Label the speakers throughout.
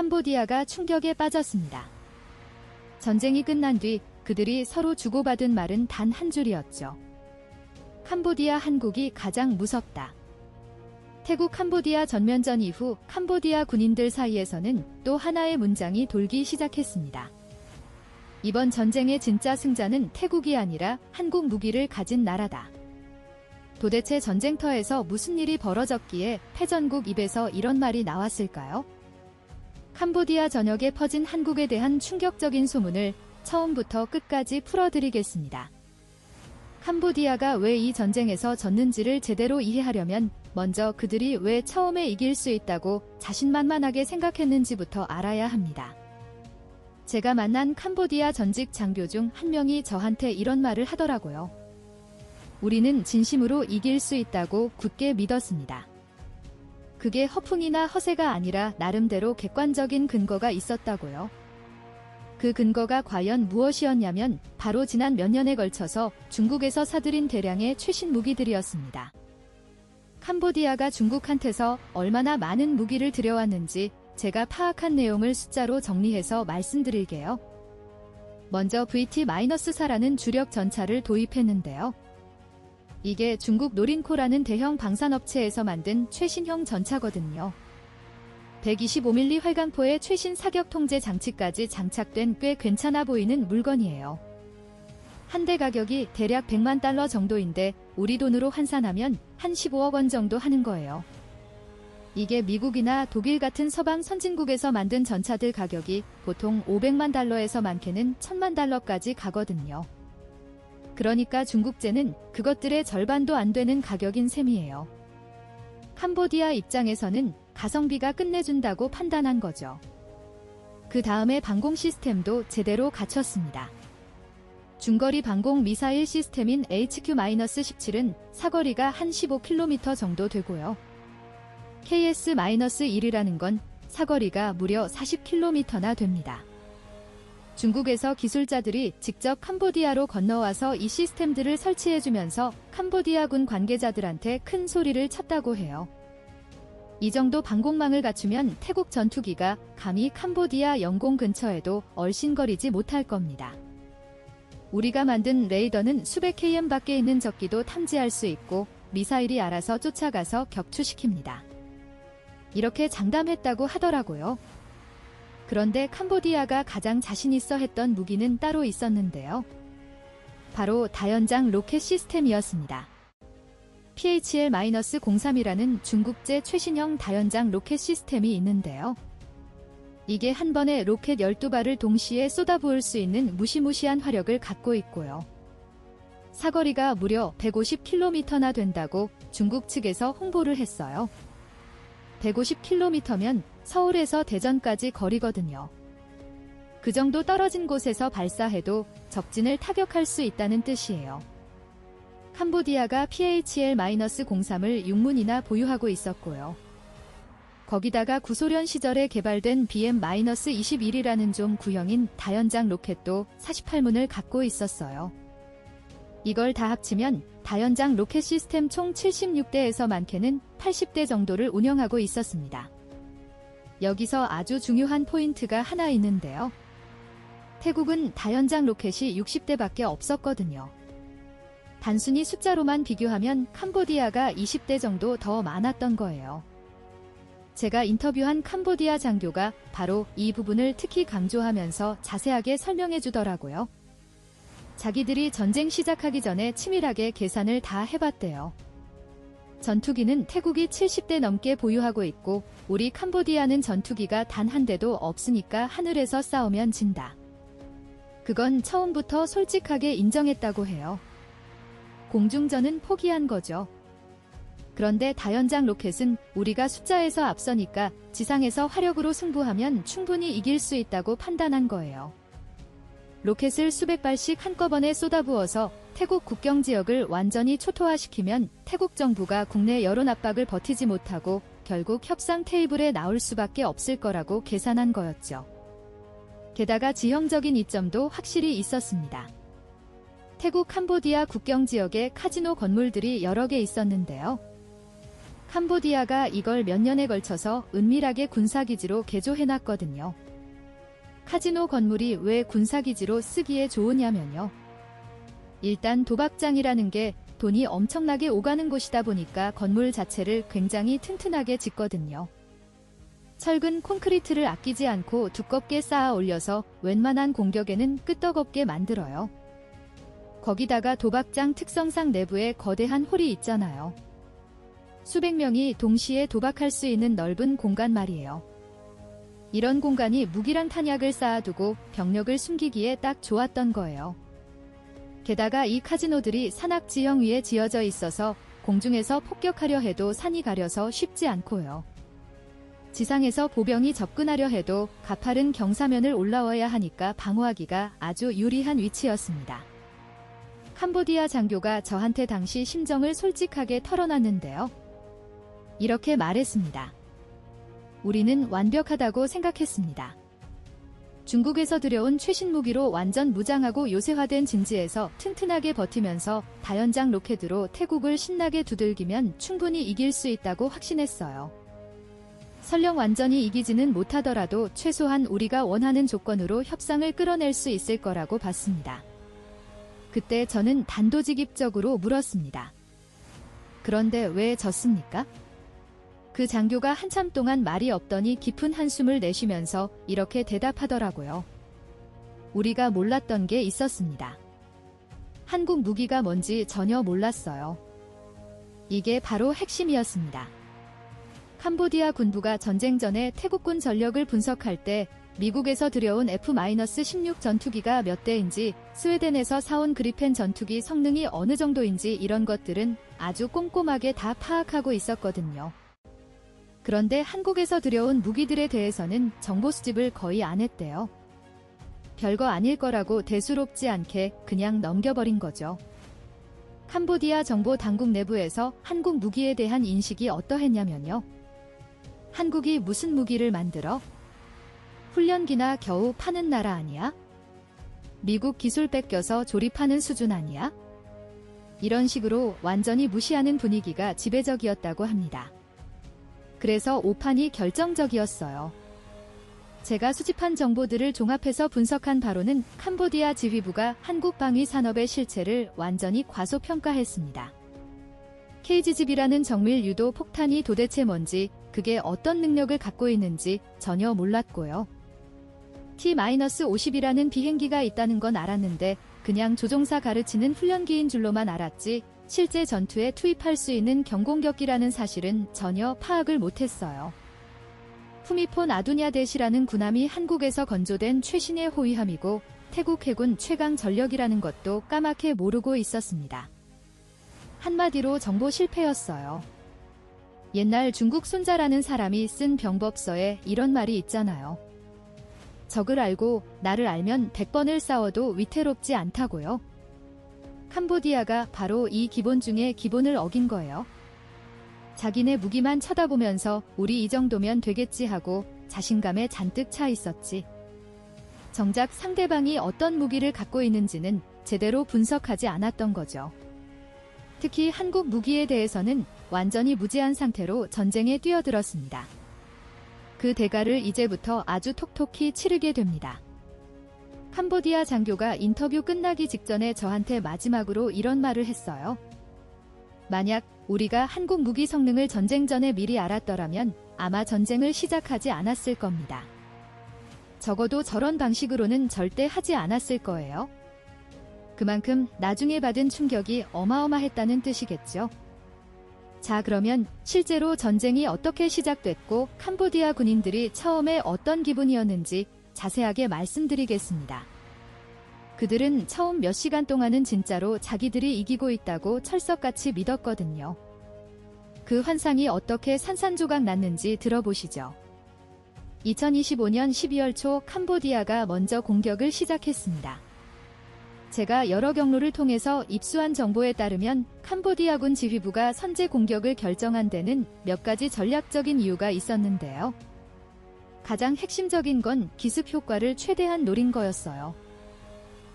Speaker 1: 캄보디아가 충격에 빠졌습니다. 전쟁이 끝난 뒤 그들이 서로 주고받은 말은 단 한 줄이었죠. 캄보디아 한국이 가장 무섭다. 태국 캄보디아 전면전 이후 캄보디아 군인들 사이에서는 또 하나의 문장이 돌기 시작했습니다. 이번 전쟁의 진짜 승자는 태국이 아니라 한국 무기를 가진 나라다. 도대체 전쟁터에서 무슨 일이 벌어졌기에 패전국 입에서 이런 말이 나왔을까요? 캄보디아 전역에 퍼진 한국에 대한 충격적인 소문을 처음부터 끝까지 풀어드리겠습니다. 캄보디아가 왜 이 전쟁에서 졌는지를 제대로 이해하려면 먼저 그들이 왜 처음에 이길 수 있다고 자신만만하게 생각했는지부터 알아야 합니다. 제가 만난 캄보디아 전직 장교 중 한 명이 저한테 이런 말을 하더라고요. 우리는 진심으로 이길 수 있다고 굳게 믿었습니다. 그게 허풍이나 허세가 아니라 나름대로 객관적인 근거가 있었다고요. 그 근거가 과연 무엇이었냐면 바로 지난 몇 년에 걸쳐서 중국에서 사들인 대량의 최신 무기들이었습니다. 캄보디아가 중국한테서 얼마나 많은 무기를 들여왔는지 제가 파악한 내용을 숫자로 정리해서 말씀드릴게요. 먼저 VT-4라는 주력 전차를 도입했는데요. 이게 중국 노린코라는 대형 방산업체에서 만든 최신형 전차거든요. 125mm 활강포의 최신 사격 통제 장치까지 장착된 꽤 괜찮아 보이는 물건이에요. 한 대 가격이 대략 100만 달러 정도인데 우리 돈으로 환산하면 한 15억 원 정도 하는 거예요. 이게 미국이나 독일 같은 서방 선진국에서 만든 전차들 가격이 보통 500만 달러에서 많게는 1000만 달러까지 가거든요. 그러니까 중국제는 그것들의 절반도 안 되는 가격인 셈이에요. 캄보디아 입장에서는 가성비가 끝내준다고 판단한 거죠. 그 다음에 방공 시스템도 제대로 갖췄습니다. 중거리 방공 미사일 시스템인 HQ-17은 사거리가 한 15km 정도 되고요. KS-1이라는 건 사거리가 무려 40km나 됩니다. 중국에서 기술자들이 직접 캄보디아로 건너와서 이 시스템들을 설치해주면서 캄보디아군 관계자들한테 큰 소리를 쳤다고 해요. 이 정도 방공망을 갖추면 태국 전투기가 감히 캄보디아 영공 근처에도 얼씬거리지 못할 겁니다. 우리가 만든 레이더는 수백 km 밖에 있는 적기도 탐지할 수 있고 미사일이 알아서 쫓아가서 격추시킵니다. 이렇게 장담했다고 하더라고요. 그런데 캄보디아가 가장 자신있어 했던 무기는 따로 있었는데요. 바로 다연장 로켓 시스템이었습니다. PHL-03이라는 중국제 최신형 다연장 로켓 시스템이 있는데요. 이게 한 번에 로켓 12발을 동시에 쏟아부을 수 있는 무시무시한 화력을 갖고 있고요. 사거리가 무려 150km나 된다고 중국 측에서 홍보를 했어요. 150km면 서울에서 대전까지 거리거든요. 그 정도 떨어진 곳에서 발사해도 적진을 타격할 수 있다는 뜻이에요. 캄보디아가 PHL-03을 6문이나 보유하고 있었고요. 거기다가 구소련 시절에 개발된 BM-21이라는 좀 구형인 다연장 로켓도 48문을 갖고 있었어요. 이걸 다 합치면 다연장 로켓 시스템 총 76대에서 많게는 80대 정도를 운영하고 있었습니다. 여기서 아주 중요한 포인트가 하나 있는데요. 태국은 다연장 로켓이 60대밖에 없었거든요. 단순히 숫자로만 비교하면 캄보디아가 20대 정도 더 많았던 거예요. 제가 인터뷰한 캄보디아 장교가 바로 이 부분을 특히 강조하면서 자세하게 설명해 주더라고요. 자기들이 전쟁 시작하기 전에 치밀하게 계산을 다 해봤대요. 전투기는 태국이 70대 넘게 보유하고 있고 우리 캄보디아는 전투기가 단 한 대도 없으니까 하늘에서 싸우면 진다. 그건 처음부터 솔직하게 인정했다고 해요. 공중전은 포기한 거죠. 그런데 다연장 로켓은 우리가 숫자에서 앞서니까 지상에서 화력으로 승부하면 충분히 이길 수 있다고 판단한 거예요. 로켓을 수백 발씩 한꺼번에 쏟아부어서 태국 국경 지역을 완전히 초토화시키면 태국 정부가 국내 여론 압박을 버티지 못하고 결국 협상 테이블에 나올 수밖에 없을 거라고 계산한 거였죠. 게다가 지형적인 이점도 확실히 있었습니다. 태국 캄보디아 국경 지역에 카지노 건물들이 여러 개 있었는데요. 캄보디아가 이걸 몇 년에 걸쳐서 은밀하게 군사기지로 개조해놨거든요. 카지노 건물이 왜 군사기지로 쓰기에 좋으냐면요. 일단 도박장이라는 게 돈이 엄청나게 오가는 곳이다 보니까 건물 자체를 굉장히 튼튼하게 짓거든요. 철근 콘크리트를 아끼지 않고 두껍게 쌓아 올려서 웬만한 공격에는 끄떡없게 만들어요. 거기다가 도박장 특성상 내부에 거대한 홀이 있잖아요. 수백 명이 동시에 도박할 수 있는 넓은 공간 말이에요. 이런 공간이 무기랑 탄약을 쌓아두고 병력을 숨기기에 딱 좋았던 거예요. 게다가 이 카지노들이 산악지형 위에 지어져 있어서 공중에서 폭격하려 해도 산이 가려서 쉽지 않고요. 지상에서 보병이 접근하려 해도 가파른 경사면을 올라와야 하니까 방어하기가 아주 유리한 위치였습니다. 캄보디아 장교가 저한테 당시 심정을 솔직하게 털어놨는데요. 이렇게 말했습니다. 우리는 완벽하다고 생각했습니다. 중국에서 들여온 최신 무기로 완전 무장하고 요새화된 진지에서 튼튼하게 버티면서 다연장 로켓으로 태국을 신나게 두들기면 충분히 이길 수 있다고 확신했어요. 설령 완전히 이기지는 못하더라도 최소한 우리가 원하는 조건으로 협상을 끌어낼 수 있을 거라고 봤습니다. 그때 저는 단도직입적으로 물었습니다. 그런데 왜 졌습니까? 그 장교가 한참 동안 말이 없더니 깊은 한숨을 내쉬면서 이렇게 대답하더라고요. 우리가 몰랐던 게 있었습니다. 한국 무기가 뭔지 전혀 몰랐어요. 이게 바로 핵심이었습니다. 캄보디아 군부가 전쟁 전에 태국군 전력을 분석할 때 미국에서 들여온 F-16 전투기가 몇 대인지, 스웨덴에서 사온 그리펜 전투기 성능이 어느 정도인지 이런 것들은 아주 꼼꼼하게 다 파악하고 있었거든요. 그런데 한국에서 들여온 무기들에 대해서는 정보 수집을 거의 안 했대요. 별거 아닐 거라고 대수롭지 않게 그냥 넘겨버린 거죠. 캄보디아 정보 당국 내부에서 한국 무기에 대한 인식이 어떠했냐면요. 한국이 무슨 무기를 만들어? 훈련기나 겨우 파는 나라 아니야? 미국 기술 뺏겨서 조립하는 수준 아니야? 이런 식으로 완전히 무시하는 분위기가 지배적이었다고 합니다. 그래서 오판이 결정적이었어요. 제가 수집한 정보들을 종합해서 분석한 바로는 캄보디아 지휘부가 한국 방위 산업의 실체를 완전히 과소평가했습니다. KGGB라는 정밀 유도 폭탄이 도대체 뭔지, 그게 어떤 능력을 갖고 있는지 전혀 몰랐고요. T-50이라는 비행기가 있다는 건 알았는데 그냥 조종사 가르치는 훈련기인 줄로만 알았지 실제 전투에 투입할 수 있는 경공격기라는 사실은 전혀 파악을 못했어요. 푸미폰 아두냐댓이라는 군함이 한국에서 건조된 최신의 호위함이고 태국 해군 최강 전력이라는 것도 까맣게 모르고 있었습니다. 한마디로 정보 실패였어요. 옛날 중국 손자라는 사람이 쓴 병법서에 이런 말이 있잖아요. 적을 알고 나를 알면 100번을 싸워도 위태롭지 않다고요. 캄보디아가 바로 이 기본 중에 기본을 어긴 거예요. 자기네 무기만 쳐다보면서 우리 이 정도면 되겠지 하고 자신감에 잔뜩 차 있었지. 정작 상대방이 어떤 무기를 갖고 있는지는 제대로 분석하지 않았던 거죠. 특히 한국 무기에 대해서는 완전히 무지한 상태로 전쟁에 뛰어들었습니다. 그 대가를 이제부터 아주 톡톡히 치르게 됩니다. 캄보디아 장교가 인터뷰 끝나기 직전에 저한테 마지막으로 이런 말을 했어요. 만약 우리가 한국 무기 성능을 전쟁 전에 미리 알았더라면 아마 전쟁을 시작하지 않았을 겁니다. 적어도 저런 방식으로는 절대 하지 않았을 거예요. 그만큼 나중에 받은 충격이 어마어마했다는 뜻이겠죠. 자, 그러면 실제로 전쟁이 어떻게 시작됐고 캄보디아 군인들이 처음에 어떤 기분이었는지 자세하게 말씀드리겠습니다. 그들은 처음 몇 시간 동안은 진짜로 자기들이 이기고 있다고 철석같이 믿었거든요. 그 환상이 어떻게 산산조각 났는지 들어보시죠. 2025년 12월 초 캄보디아가 먼저 공격을 시작했습니다. 제가 여러 경로를 통해서 입수한 정보에 따르면 캄보디아군 지휘부가 선제 공격을 결정한 데는 몇 가지 전략적인 이유가 있었는데요. 가장 핵심적인 건 기습 효과를 최대한 노린 거였어요.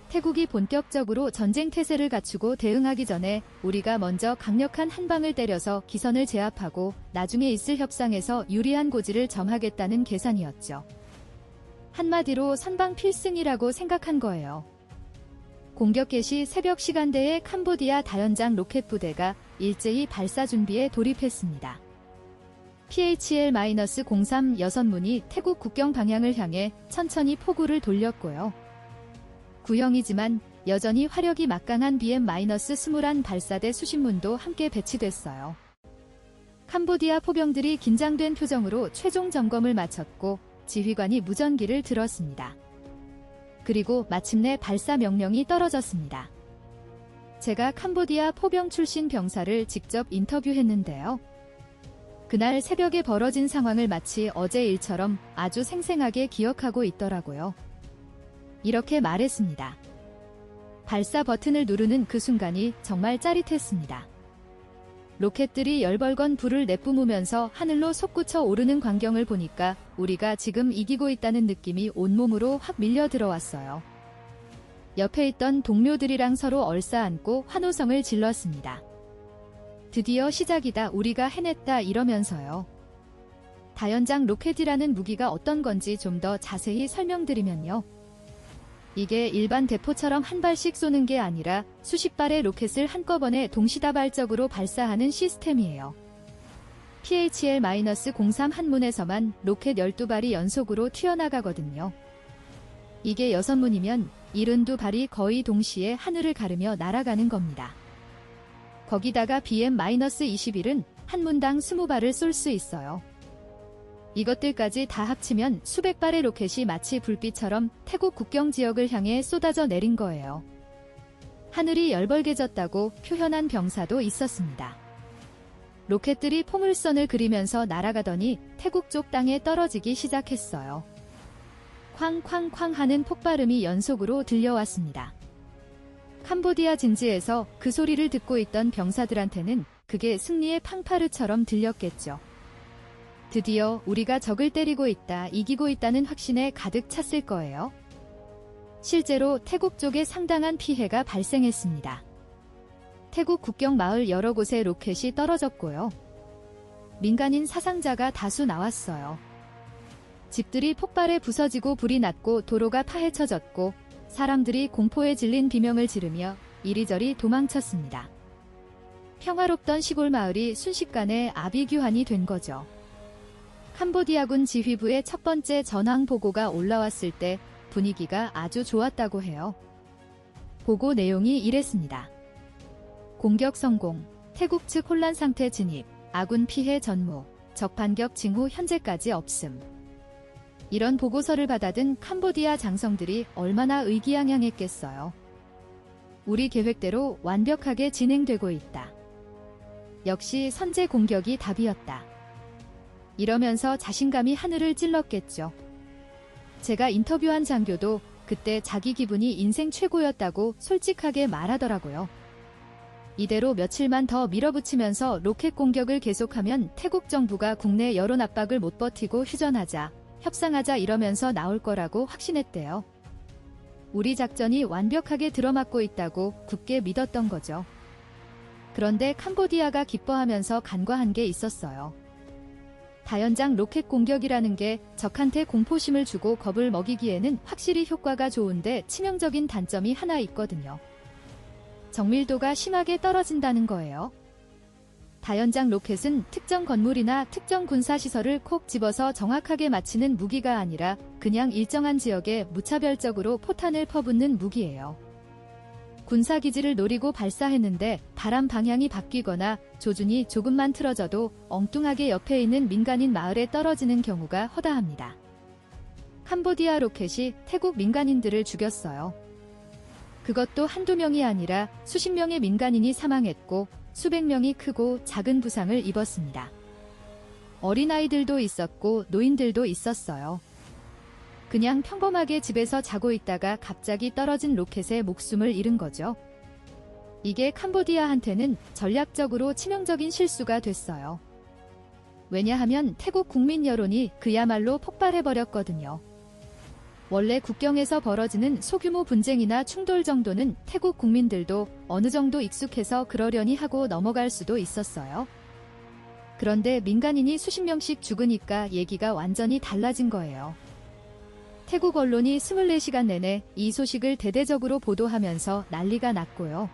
Speaker 1: 태국이 본격적으로 전쟁 태세를 갖추고 대응하기 전에 우리가 먼저 강력한 한 방을 때려서 기선을 제압하고 나중에 있을 협상에서 유리한 고지를 점하겠다는 계산이었죠. 한마디로 선방 필승이라고 생각한 거예요. 공격 개시 새벽 시간대에 캄보디아 다연장 로켓 부대가 일제히 발사 준비에 돌입했습니다. PHL-03 6문이 태국 국경 방향을 향해 천천히 포구를 돌렸고요. 구형이지만 여전히 화력이 막강한 BM-21 발사대 수십문도 함께 배치됐어요. 캄보디아 포병들이 긴장된 표정으로 최종 점검을 마쳤고 지휘관이 무전기를 들었습니다. 그리고 마침내 발사 명령이 떨어졌습니다. 제가 캄보디아 포병 출신 병사를 직접 인터뷰했는데요. 그날 새벽에 벌어진 상황을 마치 어제 일처럼 아주 생생하게 기억하고 있더라고요. 이렇게 말했습니다. 발사 버튼을 누르는 그 순간이 정말 짜릿했습니다. 로켓들이 열벌건 불을 내뿜으면서 하늘로 솟구쳐 오르는 광경을 보니까 우리가 지금 이기고 있다는 느낌이 온몸으로 확 밀려 들어왔어요. 옆에 있던 동료들이랑 서로 얼싸안고 환호성을 질렀습니다. 드디어 시작이다, 우리가 해냈다 이러면서요. 다연장 로켓이라는 무기가 어떤 건지 좀 더 자세히 설명드리면요. 이게 일반 대포처럼 한 발씩 쏘는 게 아니라 수십 발의 로켓을 한꺼번에 동시다발적으로 발사하는 시스템이에요. PHL-03 한문에서만 로켓 12발이 연속으로 튀어나가거든요. 이게 6문이면 72발이 거의 동시에 하늘을 가르며 날아가는 겁니다. 거기다가 BM-21은 한 문당 20발을 쏠 수 있어요. 이것들까지 다 합치면 수백 발의 로켓이 마치 불빛처럼 태국 국경 지역을 향해 쏟아져 내린 거예요. 하늘이 열벌게졌다고 표현한 병사도 있었습니다. 로켓들이 포물선을 그리면서 날아가더니 태국 쪽 땅에 떨어지기 시작했어요. 쾅쾅쾅 하는 폭발음이 연속으로 들려왔습니다. 캄보디아 진지에서 그 소리를 듣고 있던 병사들한테는 그게 승리의 팡파르처럼 들렸겠죠. 드디어 우리가 적을 때리고 있다, 이기고 있다는 확신에 가득 찼을 거예요. 실제로 태국 쪽에 상당한 피해가 발생했습니다. 태국 국경 마을 여러 곳에 로켓이 떨어졌고요. 민간인 사상자가 다수 나왔어요. 집들이 폭발에 부서지고 불이 났고 도로가 파헤쳐졌고 사람들이 공포에 질린 비명을 지르며 이리저리 도망쳤습니다. 평화롭던 시골 마을이 순식간에 아비규환이 된 거죠. 캄보디아군 지휘부의 첫 번째 전황 보고가 올라왔을 때 분위기가 아주 좋았다고 해요. 보고 내용이 이랬습니다. 공격 성공, 태국 측 혼란 상태 진입, 아군 피해 전무, 적 반격 징후 현재까지 없음. 이런 보고서를 받아든 캄보디아 장성들이 얼마나 의기양양했겠어요. 우리 계획대로 완벽하게 진행되고 있다. 역시 선제 공격이 답이었다. 이러면서 자신감이 하늘을 찔렀겠죠. 제가 인터뷰한 장교도 그때 자기 기분이 인생 최고였다고 솔직하게 말하더라고요. 이대로 며칠만 더 밀어붙이면서 로켓 공격을 계속하면 태국 정부가 국내 여론 압박을 못 버티고 휴전하자, 협상하자 이러면서 나올 거라고 확신했대요. 우리 작전이 완벽하게 들어맞고 있다고 굳게 믿었던 거죠. 그런데 캄보디아가 기뻐하면서 간과한 게 있었어요. 다연장 로켓 공격이라는 게 적한테 공포심을 주고 겁을 먹이기에는 확실히 효과가 좋은데 치명적인 단점이 하나 있거든요. 정밀도가 심하게 떨어진다는 거예요. 다연장 로켓은 특정 건물이나 특정 군사시설을 콕 집어서 정확하게 맞히는 무기가 아니라 그냥 일정한 지역에 무차별적으로 포탄을 퍼붓는 무기예요. 군사기지를 노리고 발사했는데 바람 방향이 바뀌거나 조준이 조금만 틀어져도 엉뚱하게 옆에 있는 민간인 마을에 떨어지는 경우가 허다합니다. 캄보디아 로켓이 태국 민간인들을 죽였어요. 그것도 한두 명이 아니라 수십 명의 민간인이 사망했고 수백 명이 크고 작은 부상을 입었습니다. 어린아이들도 있었고 노인들도 있었어요. 그냥 평범하게 집에서 자고 있다가 갑자기 떨어진 로켓에 목숨을 잃은 거죠. 이게 캄보디아한테는 전략적으로 치명적인 실수가 됐어요. 왜냐하면 태국 국민 여론이 그야말로 폭발해버렸거든요. 원래 국경에서 벌어지는 소규모 분쟁이나 충돌 정도는 태국 국민들도 어느 정도 익숙해서 그러려니 하고 넘어갈 수도 있었어요. 그런데 민간인이 수십 명씩 죽으니까 얘기가 완전히 달라진 거예요. 태국 언론이 24시간 내내 이 소식을 대대적으로 보도하면서 난리가 났고요.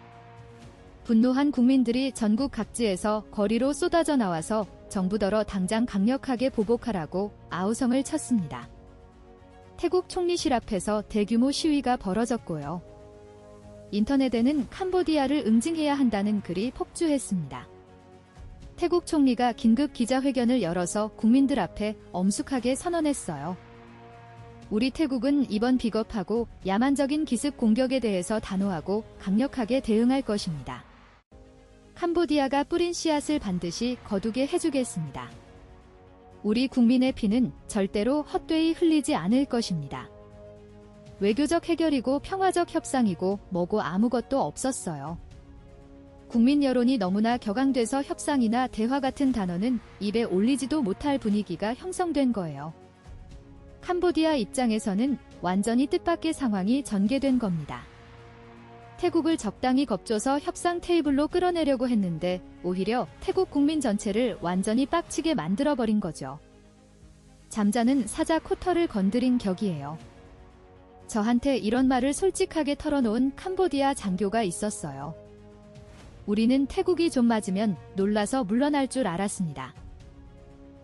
Speaker 1: 분노한 국민들이 전국 각지에서 거리로 쏟아져 나와서 정부더러 당장 강력하게 보복하라고 아우성을 쳤습니다. 태국 총리실 앞에서 대규모 시위가 벌어졌고요. 인터넷에는 캄보디아를 응징해야 한다는 글이 폭주했습니다. 태국 총리가 긴급 기자회견을 열어서 국민들 앞에 엄숙하게 선언했어요. 우리 태국은 이번 비겁하고 야만적인 기습 공격에 대해서 단호하고 강력하게 대응할 것입니다. 캄보디아가 뿌린 씨앗을 반드시 거두게 해주겠습니다. 우리 국민의 피는 절대로 헛되이 흘리지 않을 것입니다. 외교적 해결이고 평화적 협상이고 뭐고 아무것도 없었어요. 국민 여론이 너무나 격앙돼서 협상이나 대화 같은 단어는 입에 올리지도 못할 분위기가 형성된 거예요. 캄보디아 입장에서는 완전히 뜻밖의 상황이 전개된 겁니다. 태국을 적당히 겁줘서 협상 테이블로 끌어내려고 했는데 오히려 태국 국민 전체를 완전히 빡치게 만들어버린 거죠. 잠자는 사자 코털을 건드린 격이에요. 저한테 이런 말을 솔직하게 털어놓은 캄보디아 장교가 있었어요. 우리는 태국이 좀 맞으면 놀라서 물러날 줄 알았습니다.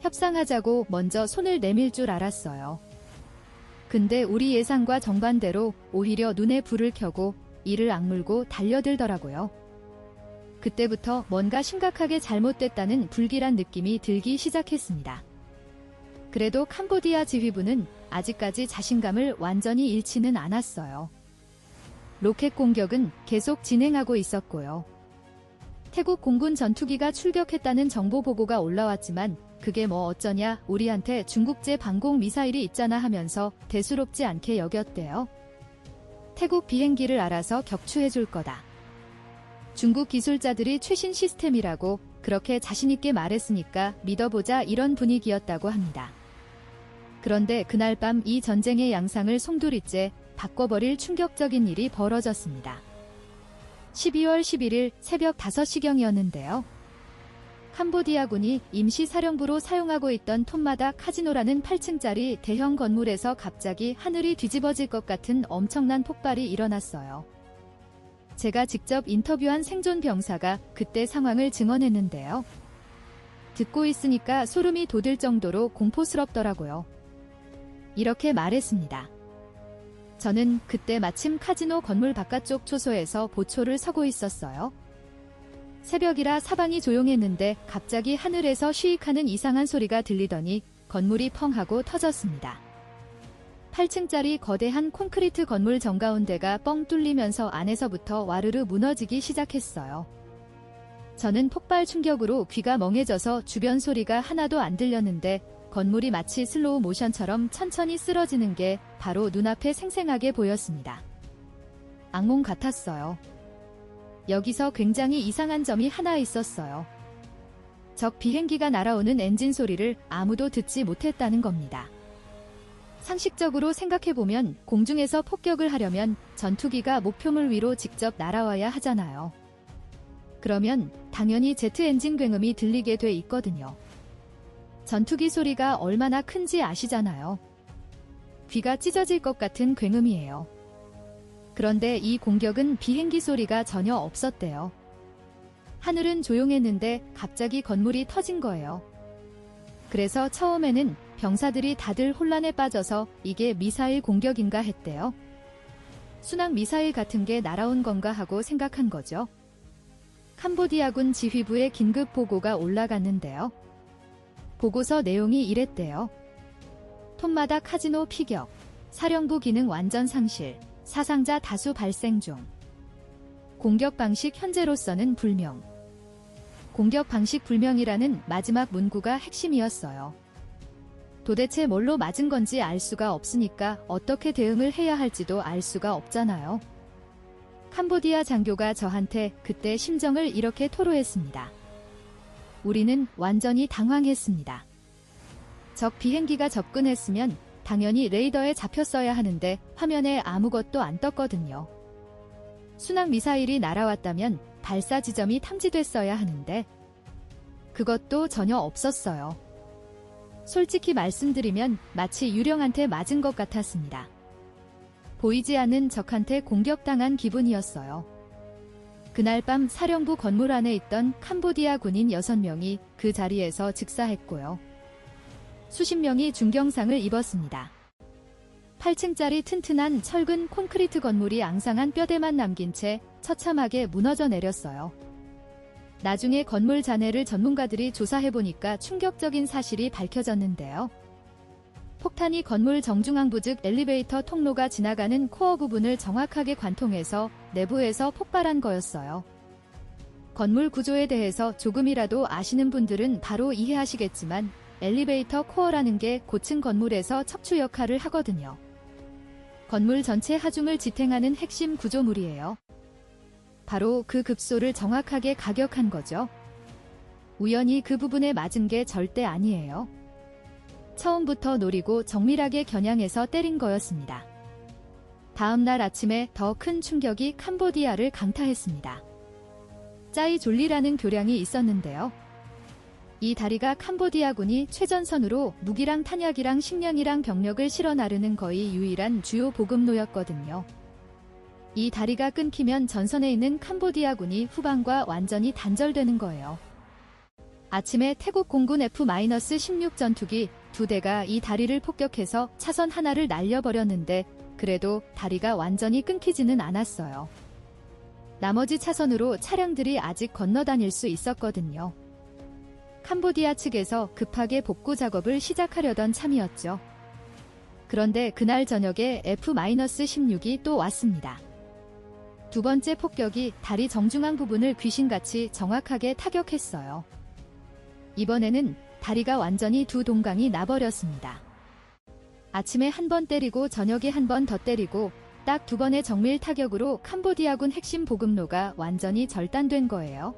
Speaker 1: 협상하자고 먼저 손을 내밀 줄 알았어요. 근데 우리 예상과 정반대로 오히려 눈에 불을 켜고 이를 악물고 달려들더라고요. 그때부터 뭔가 심각하게 잘못됐다는 불길한 느낌이 들기 시작했습니다. 그래도 캄보디아 지휘부는 아직까지 자신감을 완전히 잃지는 않았어요. 로켓 공격은 계속 진행하고 있었고요. 태국 공군 전투기가 출격했다는 정보 보고가 올라왔지만 그게 뭐 어쩌냐, 우리한테 중국제 방공 미사일이 있잖아 하면서 대수롭지 않게 여겼대요. 태국 비행기를 알아서 격추해줄 거다. 중국 기술자들이 최신 시스템이라고 그렇게 자신있게 말했으니까 믿어보자, 이런 분위기였다고 합니다. 그런데 그날 밤 이 전쟁의 양상을 송두리째 바꿔버릴 충격적인 일이 벌어졌습니다. 12월 11일 새벽 5시경이었는데요. 캄보디아군이 임시사령부로 사용하고 있던 톰마다 카지노라는 8층짜리 대형 건물에서 갑자기 하늘이 뒤집어질 것 같은 엄청난 폭발이 일어났어요. 제가 직접 인터뷰한 생존 병사가 그때 상황을 증언했는데요. 듣고 있으니까 소름이 돋을 정도로 공포스럽더라고요. 이렇게 말했습니다. 저는 그때 마침 카지노 건물 바깥쪽 초소에서 보초를 서고 있었어요. 새벽이라 사방이 조용했는데 갑자기 하늘에서 쉬익하는 이상한 소리가 들리더니 건물이 펑 하고 터졌습니다. 8층짜리 거대한 콘크리트 건물 정가운데가 뻥 뚫리면서 안에서부터 와르르 무너지기 시작했어요. 저는 폭발 충격으로 귀가 멍해져서 주변 소리가 하나도 안 들렸는데 건물이 마치 슬로우 모션처럼 천천히 쓰러지는 게 바로 눈앞에 생생하게 보였습니다. 악몽 같았어요. 여기서 굉장히 이상한 점이 하나 있었어요. 적 비행기가 날아오는 엔진 소리를 아무도 듣지 못했다는 겁니다. 상식적으로 생각해보면 공중에서 폭격을 하려면 전투기가 목표물 위로 직접 날아와야 하잖아요. 그러면 당연히 제트 엔진 굉음이 들리게 돼 있거든요. 전투기 소리가 얼마나 큰지 아시잖아요. 귀가 찢어질 것 같은 굉음이에요. 그런데 이 공격은 비행기 소리가 전혀 없었대요. 하늘은 조용했는데 갑자기 건물이 터진 거예요. 그래서 처음에는 병사들이 다들 혼란에 빠져서 이게 미사일 공격인가 했대요. 순항 미사일 같은 게 날아온 건가 하고 생각한 거죠. 캄보디아군 지휘부에 긴급 보고가 올라갔는데요. 보고서 내용이 이랬대요. 톰마다 카지노 피격, 사령부 기능 완전 상실, 사상자 다수 발생 중. 공격 방식 현재로서는 불명. 공격 방식 불명이라는 마지막 문구가 핵심이었어요. 도대체 뭘로 맞은 건지 알 수가 없으니까 어떻게 대응을 해야 할지도 알 수가 없잖아요. 캄보디아 장교가 저한테 그때 심정을 이렇게 토로했습니다. 우리는 완전히 당황했습니다. 적 비행기가 접근했으면 당연히 레이더에 잡혔어야 하는데 화면에 아무것도 안 떴거든요. 순항 미사일이 날아왔다면 발사 지점이 탐지됐어야 하는데 그것도 전혀 없었어요. 솔직히 말씀드리면 마치 유령한테 맞은 것 같았습니다. 보이지 않는 적한테 공격당한 기분이었어요. 그날 밤 사령부 건물 안에 있던 캄보디아 군인 6명이 그 자리에서 즉사했고요. 수십 명이 중경상을 입었습니다. 8층짜리 튼튼한 철근 콘크리트 건물이 앙상한 뼈대만 남긴 채 처참하게 무너져 내렸어요. 나중에 건물 잔해를 전문가들이 조사해보니까 충격적인 사실이 밝혀졌는데요. 폭탄이 건물 정중앙부 즉 엘리베이터 통로가 지나가는 코어 부분을 정확하게 관통해서 내부에서 폭발한 거였어요. 건물 구조에 대해서 조금이라도 아시는 분들은 바로 이해하시겠지만 엘리베이터 코어라는 게 고층 건물에서 척추 역할을 하거든요. 건물 전체 하중을 지탱하는 핵심 구조물이에요. 바로 그 급소를 정확하게 가격한 거죠. 우연히 그 부분에 맞은 게 절대 아니에요. 처음부터 노리고 정밀하게 겨냥해서 때린 거였습니다. 다음 날 아침에 더 큰 충격이 캄보디아를 강타했습니다. 짜이 졸리라는 교량이 있었는데요. 이 다리가 캄보디아군이 최전선으로 무기랑 탄약이랑 식량이랑 병력을 실어 나르는 거의 유일한 주요 보급로였거든요. 이 다리가 끊기면 전선에 있는 캄보디아군이 후방과 완전히 단절되는 거예요. 아침에 태국 공군 F-16 전투기 2대가 이 다리를 폭격해서 차선 하나를 날려버렸는데 그래도 다리가 완전히 끊기지는 않았어요. 나머지 차선으로 차량들이 아직 건너다닐 수 있었거든요. 캄보디아 측에서 급하게 복구 작업을 시작하려던 참이었죠. 그런데 그날 저녁에 F-16이 또 왔습니다. 두 번째 폭격이 다리 정중앙 부분을 귀신같이 정확하게 타격했어요. 이번에는 다리가 완전히 두 동강이 나버렸습니다. 아침에 한 번 때리고 저녁에 한 번 더 때리고 딱 두 번의 정밀 타격으로 캄보디아군 핵심 보급로가 완전히 절단된 거예요.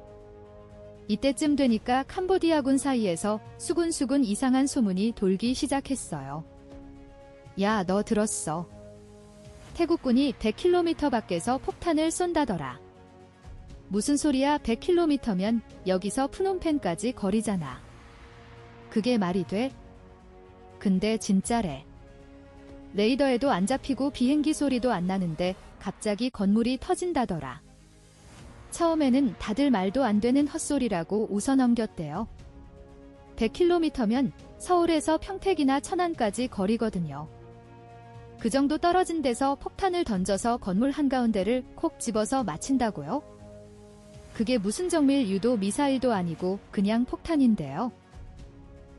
Speaker 1: 이때쯤 되니까 캄보디아군 사이에서 수군수군 이상한 소문이 돌기 시작했어요. 야, 너 들었어? 태국군이 100km 밖에서 폭탄을 쏜다더라. 무슨 소리야? 100km면 여기서 푸놈펜까지 거리잖아. 그게 말이 돼? 근데 진짜래. 레이더에도 안 잡히고 비행기 소리도 안 나는데 갑자기 건물이 터진다더라. 처음에는 다들 말도 안 되는 헛소리라고 웃어넘겼대요. 100km면 서울에서 평택이나 천안까지 거리거든요. 그 정도 떨어진 데서 폭탄을 던져서 건물 한가운데를 콕 집어서 맞힌다고요? 그게 무슨 정밀 유도 미사일도 아니고 그냥 폭탄인데요.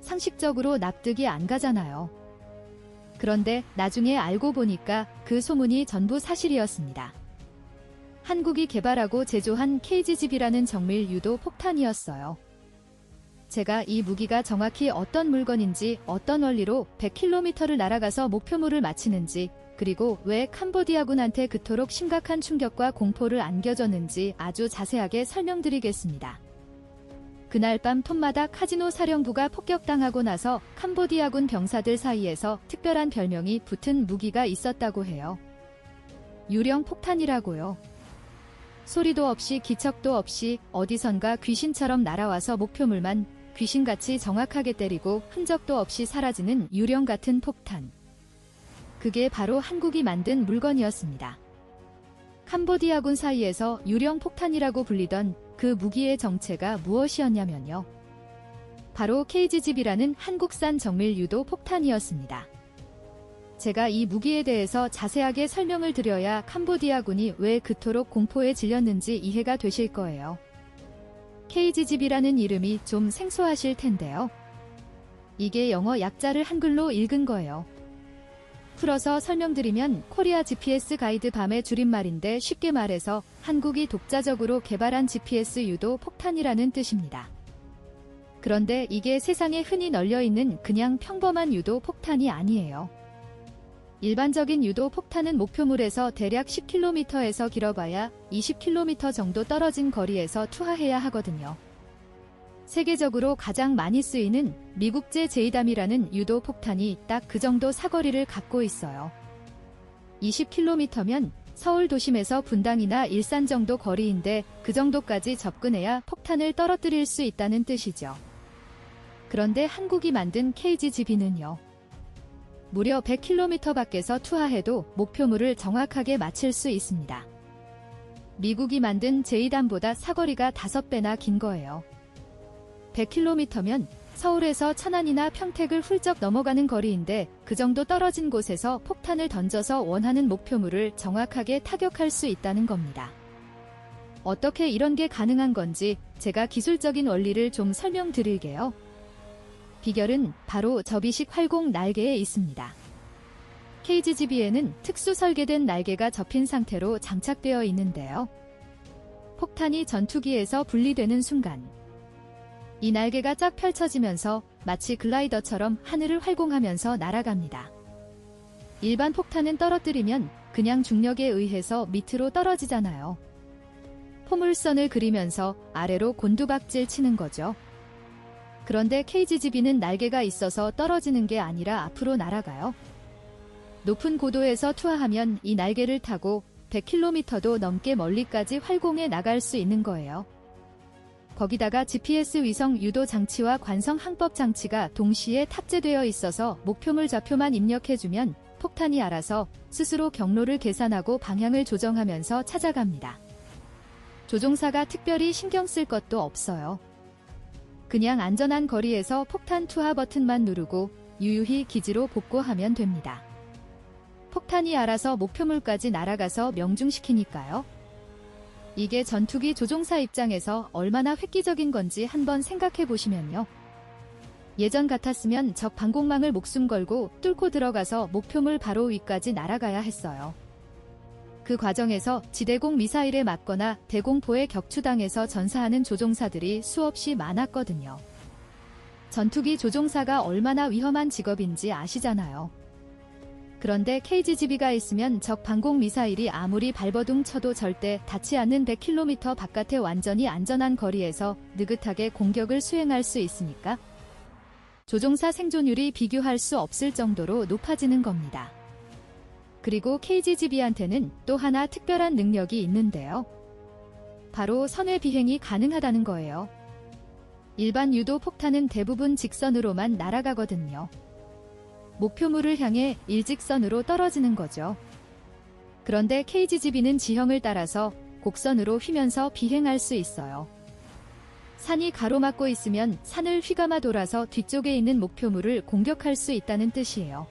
Speaker 1: 상식적으로 납득이 안 가잖아요. 그런데 나중에 알고 보니까 그 소문이 전부 사실이었습니다. 한국이 개발하고 제조한 KGGB라는 정밀 유도 폭탄이었어요. 제가 이 무기가 정확히 어떤 물건인지 어떤 원리로 100km를 날아가서 목표물을 맞히는지 그리고 왜 캄보디아군한테 그토록 심각한 충격과 공포를 안겨줬는지 아주 자세하게 설명드리겠습니다. 그날 밤 톰마다 카지노 사령부가 폭격당하고 나서 캄보디아군 병사들 사이에서 특별한 별명이 붙은 무기가 있었다고 해요. 유령 폭탄이라고요. 소리도 없이 기척도 없이 어디선가 귀신처럼 날아와서 목표물만 귀신같이 정확하게 때리고 흔적도 없이 사라지는 유령 같은 폭탄. 그게 바로 한국이 만든 물건이었습니다. 캄보디아군 사이에서 유령 폭탄이라고 불리던 그 무기의 정체가 무엇이었냐면요. 바로 KGGB라는 한국산 정밀 유도 폭탄이었습니다. 제가 이 무기에 대해서 자세하게 설명을 드려야 캄보디아군이 왜 그토록 공포에 질렸는지 이해가 되실 거예요. KGGB라는 이름이 좀 생소하실 텐데요. 이게 영어 약자를 한글로 읽은 거예요. 풀어서 설명드리면 코리아 GPS 가이드 밤의 줄임말인데 쉽게 말해서 한국이 독자적으로 개발한 GPS 유도 폭탄이라는 뜻입니다. 그런데 이게 세상에 흔히 널려있는 그냥 평범한 유도 폭탄이 아니에요. 일반적인 유도 폭탄은 목표물에서 대략 10km에서 길어봐야 20km 정도 떨어진 거리에서 투하해야 하거든요. 세계적으로 가장 많이 쓰이는 미국제 제이담이라는 유도 폭탄이 딱 그 정도 사거리를 갖고 있어요. 20km면 서울 도심에서 분당이나 일산 정도 거리인데 그 정도까지 접근해야 폭탄을 떨어뜨릴 수 있다는 뜻이죠. 그런데 한국이 만든 KGB는요. 무려 100km 밖에서 투하해도 목표물을 정확하게 맞힐 수 있습니다. 미국이 만든 제이담보다 사거리가 5배나 긴 거예요. 100km면 서울에서 천안이나 평택을 훌쩍 넘어가는 거리인데 그 정도 떨어진 곳에서 폭탄을 던져서 원하는 목표물을 정확하게 타격할 수 있다는 겁니다. 어떻게 이런 게 가능한 건지 제가 기술적인 원리를 좀 설명드릴게요. 비결은 바로 접이식 활공 날개에 있습니다. KGB에는 특수 설계된 날개가 접힌 상태로 장착되어 있는데요. 폭탄이 전투기에서 분리되는 순간 이 날개가 쫙 펼쳐지면서 마치 글라이더처럼 하늘을 활공하면서 날아갑니다. 일반 폭탄은 떨어뜨리면 그냥 중력에 의해서 밑으로 떨어지잖아요. 포물선을 그리면서 아래로 곤두박질 치는 거죠. 그런데 KGB는 날개가 있어서 떨어지는 게 아니라 앞으로 날아가요. 높은 고도에서 투하하면 이 날개를 타고 100km도 넘게 멀리까지 활공해 나갈 수 있는 거예요. 거기다가 GPS 위성 유도 장치와 관성 항법 장치가 동시에 탑재되어 있어서 목표물 좌표만 입력해주면 폭탄이 알아서 스스로 경로를 계산하고 방향을 조정하면서 찾아갑니다. 조종사가 특별히 신경 쓸 것도 없어요. 그냥 안전한 거리에서 폭탄 투하 버튼만 누르고 유유히 기지로 복구하면 됩니다. 폭탄이 알아서 목표물까지 날아가서 명중시키니까요. 이게 전투기 조종사 입장에서 얼마나 획기적인 건지 한번 생각해 보시면요. 예전 같았으면 적 방공망을 목숨 걸고 뚫고 들어가서 목표물 바로 위까지 날아가야 했어요. 그 과정에서 지대공 미사일에 맞거나 대공포에 격추당해서 전사하는 조종사들이 수없이 많았거든요. 전투기 조종사가 얼마나 위험한 직업인지 아시잖아요. 그런데 KGB가 있으면 적 방공 미사일이 아무리 발버둥 쳐도 절대 닿지 않는 100km 바깥의 완전히 안전한 거리에서 느긋하게 공격을 수행할 수 있으니까 조종사 생존율이 비교할 수 없을 정도로 높아지는 겁니다. 그리고 KGB한테는 또 하나 특별한 능력이 있는데요. 바로 선외 비행이 가능하다는 거예요. 일반 유도 폭탄은 대부분 직선으로만 날아가거든요. 목표물을 향해 일직선으로 떨어지는 거죠. 그런데 KGB는 지형을 따라서 곡선으로 휘면서 비행할 수 있어요. 산이 가로막고 있으면 산을 휘감아 돌아서 뒤쪽에 있는 목표물을 공격할 수 있다는 뜻이에요.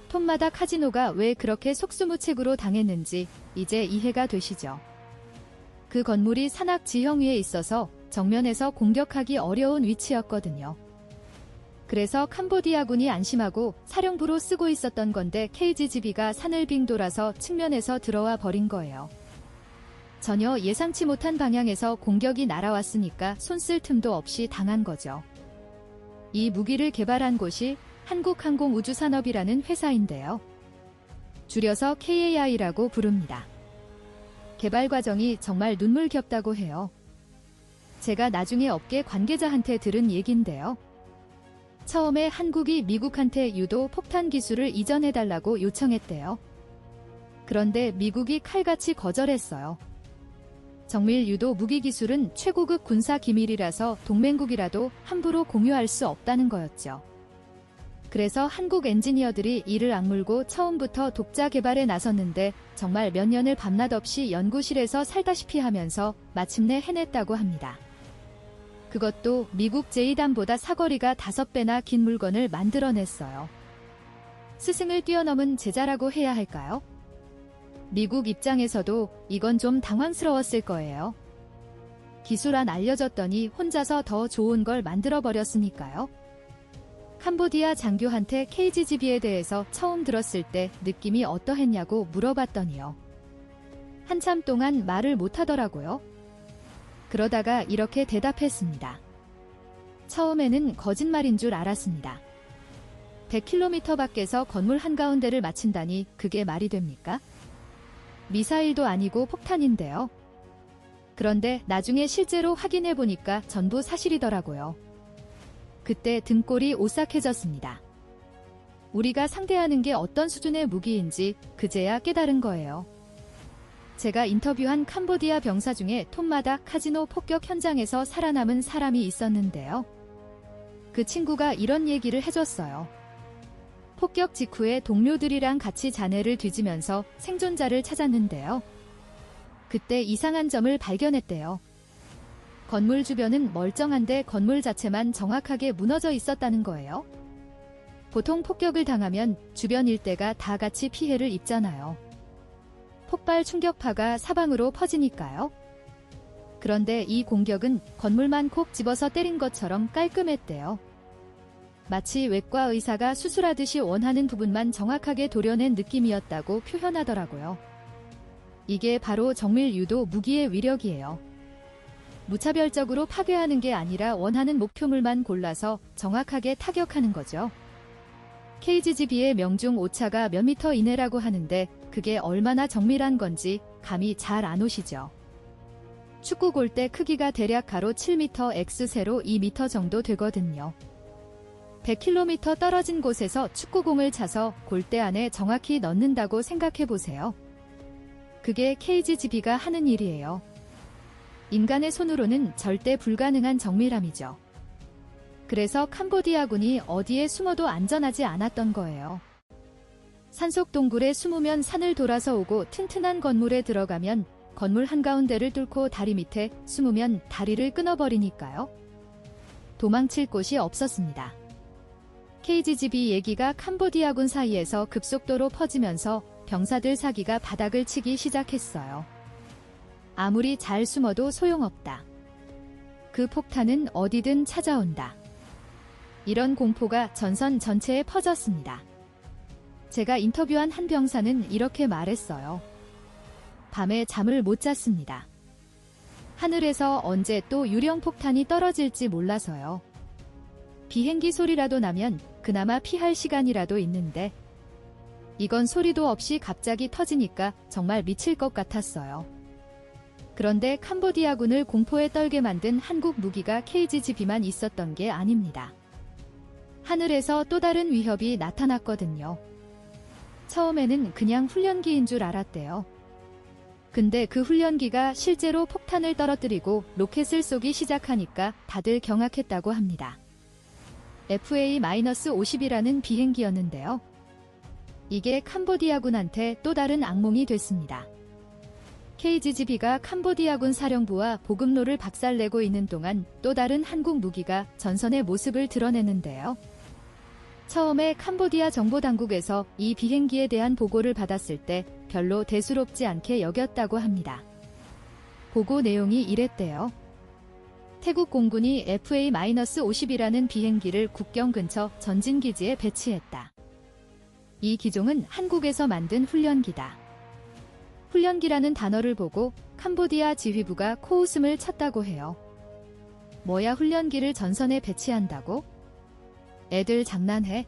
Speaker 1: 톰마다 카지노가 왜 그렇게 속수무책으로 당했는지 이제 이해가 되시죠? 그 건물이 산악 지형 위에 있어서 정면에서 공격하기 어려운 위치였거든요. 그래서 캄보디아군이 안심하고 사령부로 쓰고 있었던 건데 KGB가 산을 빙 돌아서 측면에서 들어와 버린 거예요. 전혀 예상치 못한 방향에서 공격이 날아왔으니까 손쓸 틈도 없이 당한 거죠. 이 무기를 개발한 곳이 한국항공우주산업이라는 회사인데요. 줄여서 KAI라고 부릅니다. 개발 과정이 정말 눈물겹다고 해요. 제가 나중에 업계 관계자한테 들은 얘긴데요. 처음에 한국이 미국한테 유도 폭탄 기술을 이전해달라고 요청했대요. 그런데 미국이 칼같이 거절했어요. 정밀 유도 무기 기술은 최고급 군사 기밀이라서 동맹국이라도 함부로 공유할 수 없다는 거였죠. 그래서 한국 엔지니어들이 이를 악물고 처음부터 독자 개발에 나섰는데 정말 몇 년을 밤낮 없이 연구실에서 살다시피 하면서 마침내 해냈다고 합니다. 그것도 미국 제이담보다 사거리가 5배나 긴 물건을 만들어냈어요. 스승을 뛰어넘은 제자라고 해야 할까요? 미국 입장에서도 이건 좀 당황스러웠을 거예요. 기술 안 알려줬더니 혼자서 더 좋은 걸 만들어버렸으니까요. 캄보디아 장교한테 KGB에 대해서 처음 들었을 때 느낌이 어떠했냐고 물어봤더니요. 한참 동안 말을 못하더라고요. 그러다가 이렇게 대답했습니다. 처음에는 거짓말인 줄 알았습니다. 100km 밖에서 건물 한가운데를 맞춘다니 그게 말이 됩니까? 미사일도 아니고 폭탄인데요. 그런데 나중에 실제로 확인해 보니까 전부 사실이더라고요. 그때 등골이 오싹해졌습니다. 우리가 상대하는 게 어떤 수준의 무기인지 그제야 깨달은 거예요. 제가 인터뷰한 캄보디아 병사 중에 톰마다 카지노 폭격 현장에서 살아남은 사람이 있었는데요. 그 친구가 이런 얘기를 해줬어요. 폭격 직후에 동료들이랑 같이 잔해를 뒤지면서 생존자를 찾았는데요. 그때 이상한 점을 발견했대요. 건물 주변은 멀쩡한데 건물 자체만 정확하게 무너져 있었다는 거예요. 보통 폭격을 당하면 주변 일대가 다 같이 피해를 입잖아요. 폭발 충격파가 사방으로 퍼지니까요. 그런데 이 공격은 건물만 콕 집어서 때린 것처럼 깔끔했대요. 마치 외과 의사가 수술하듯이 원하는 부분만 정확하게 도려낸 느낌이었다고 표현하더라고요. 이게 바로 정밀 유도 무기의 위력이에요. 무차별적으로 파괴하는 게 아니라 원하는 목표물만 골라서 정확하게 타격하는 거죠. KGB의 명중 오차가 몇 미터 이내라고 하는데 그게 얼마나 정밀한 건지 감이 잘 안 오시죠. 축구 골대 크기가 대략 가로 7m, x 세로 2m 정도 되거든요. 100km 떨어진 곳에서 축구공을 차서 골대 안에 정확히 넣는다고 생각해보세요. 그게 KGB가 하는 일이에요. 인간의 손으로는 절대 불가능한 정밀함이죠. 그래서 캄보디아군이 어디에 숨어도 안전하지 않았던 거예요. 산속 동굴에 숨으면 산을 돌아서 오고 튼튼한 건물에 들어가면 건물 한가운데를 뚫고 다리 밑에 숨으면 다리를 끊어버리니까요. 도망칠 곳이 없었습니다. KGB 얘기가 캄보디아군 사이에서 급속도로 퍼지면서 병사들 사기가 바닥을 치기 시작했어요. 아무리 잘 숨어도 소용없다. 그 폭탄은 어디든 찾아온다. 이런 공포가 전선 전체에 퍼졌습니다. 제가 인터뷰한 한 병사는 이렇게 말했어요. 밤에 잠을 못 잤습니다. 하늘에서 언제 또 유령 폭탄이 떨어질지 몰라서요. 비행기 소리라도 나면 그나마 피할 시간이라도 있는데 이건 소리도 없이 갑자기 터지니까 정말 미칠 것 같았어요. 그런데 캄보디아군을 공포에 떨게 만든 한국 무기가 KGB만 있었던 게 아닙니다. 하늘에서 또 다른 위협이 나타났거든요. 처음에는 그냥 훈련기인 줄 알았대요. 근데 그 훈련기가 실제로 폭탄을 떨어뜨리고 로켓을 쏘기 시작하니까 다들 경악했다고 합니다. FA-50이라는 비행기였는데요. 이게 캄보디아군한테 또 다른 악몽이 됐습니다. KGB가 캄보디아군 사령부와 보급로를 박살내고 있는 동안 또 다른 한국 무기가 전선의 모습을 드러내는데요. 처음에 캄보디아 정보당국에서 이 비행기에 대한 보고를 받았을 때 별로 대수롭지 않게 여겼다고 합니다. 보고 내용이 이랬대요. 태국 공군이 FA-50이라는 비행기를 국경 근처 전진기지에 배치했다. 이 기종은 한국에서 만든 훈련기다. 훈련기라는 단어를 보고 캄보디아 지휘부가 코웃음을 쳤다고 해요. 뭐야, 훈련기를 전선에 배치한다고? 애들 장난해?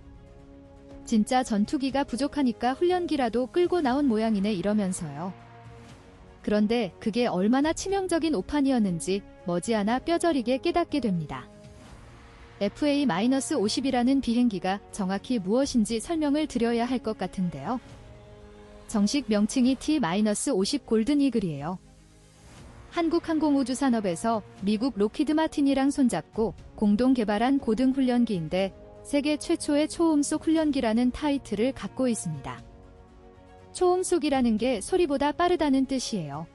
Speaker 1: 진짜 전투기가 부족하니까 훈련기라도 끌고 나온 모양이네 이러면서요. 그런데 그게 얼마나 치명적인 오판이었는지 머지않아 뼈저리게 깨닫게 됩니다. FA-50이라는 비행기가 정확히 무엇인지 설명을 드려야 할 것 같은데요. 정식 명칭이 T-50 골든 이글이에요. 한국항공우주산업에서 미국 로키드 마틴이랑 손잡고 공동 개발한 고등 훈련기인데 세계 최초의 초음속 훈련기라는 타이틀을 갖고 있습니다. 초음속이라는 게 소리보다 빠르다는 뜻이에요.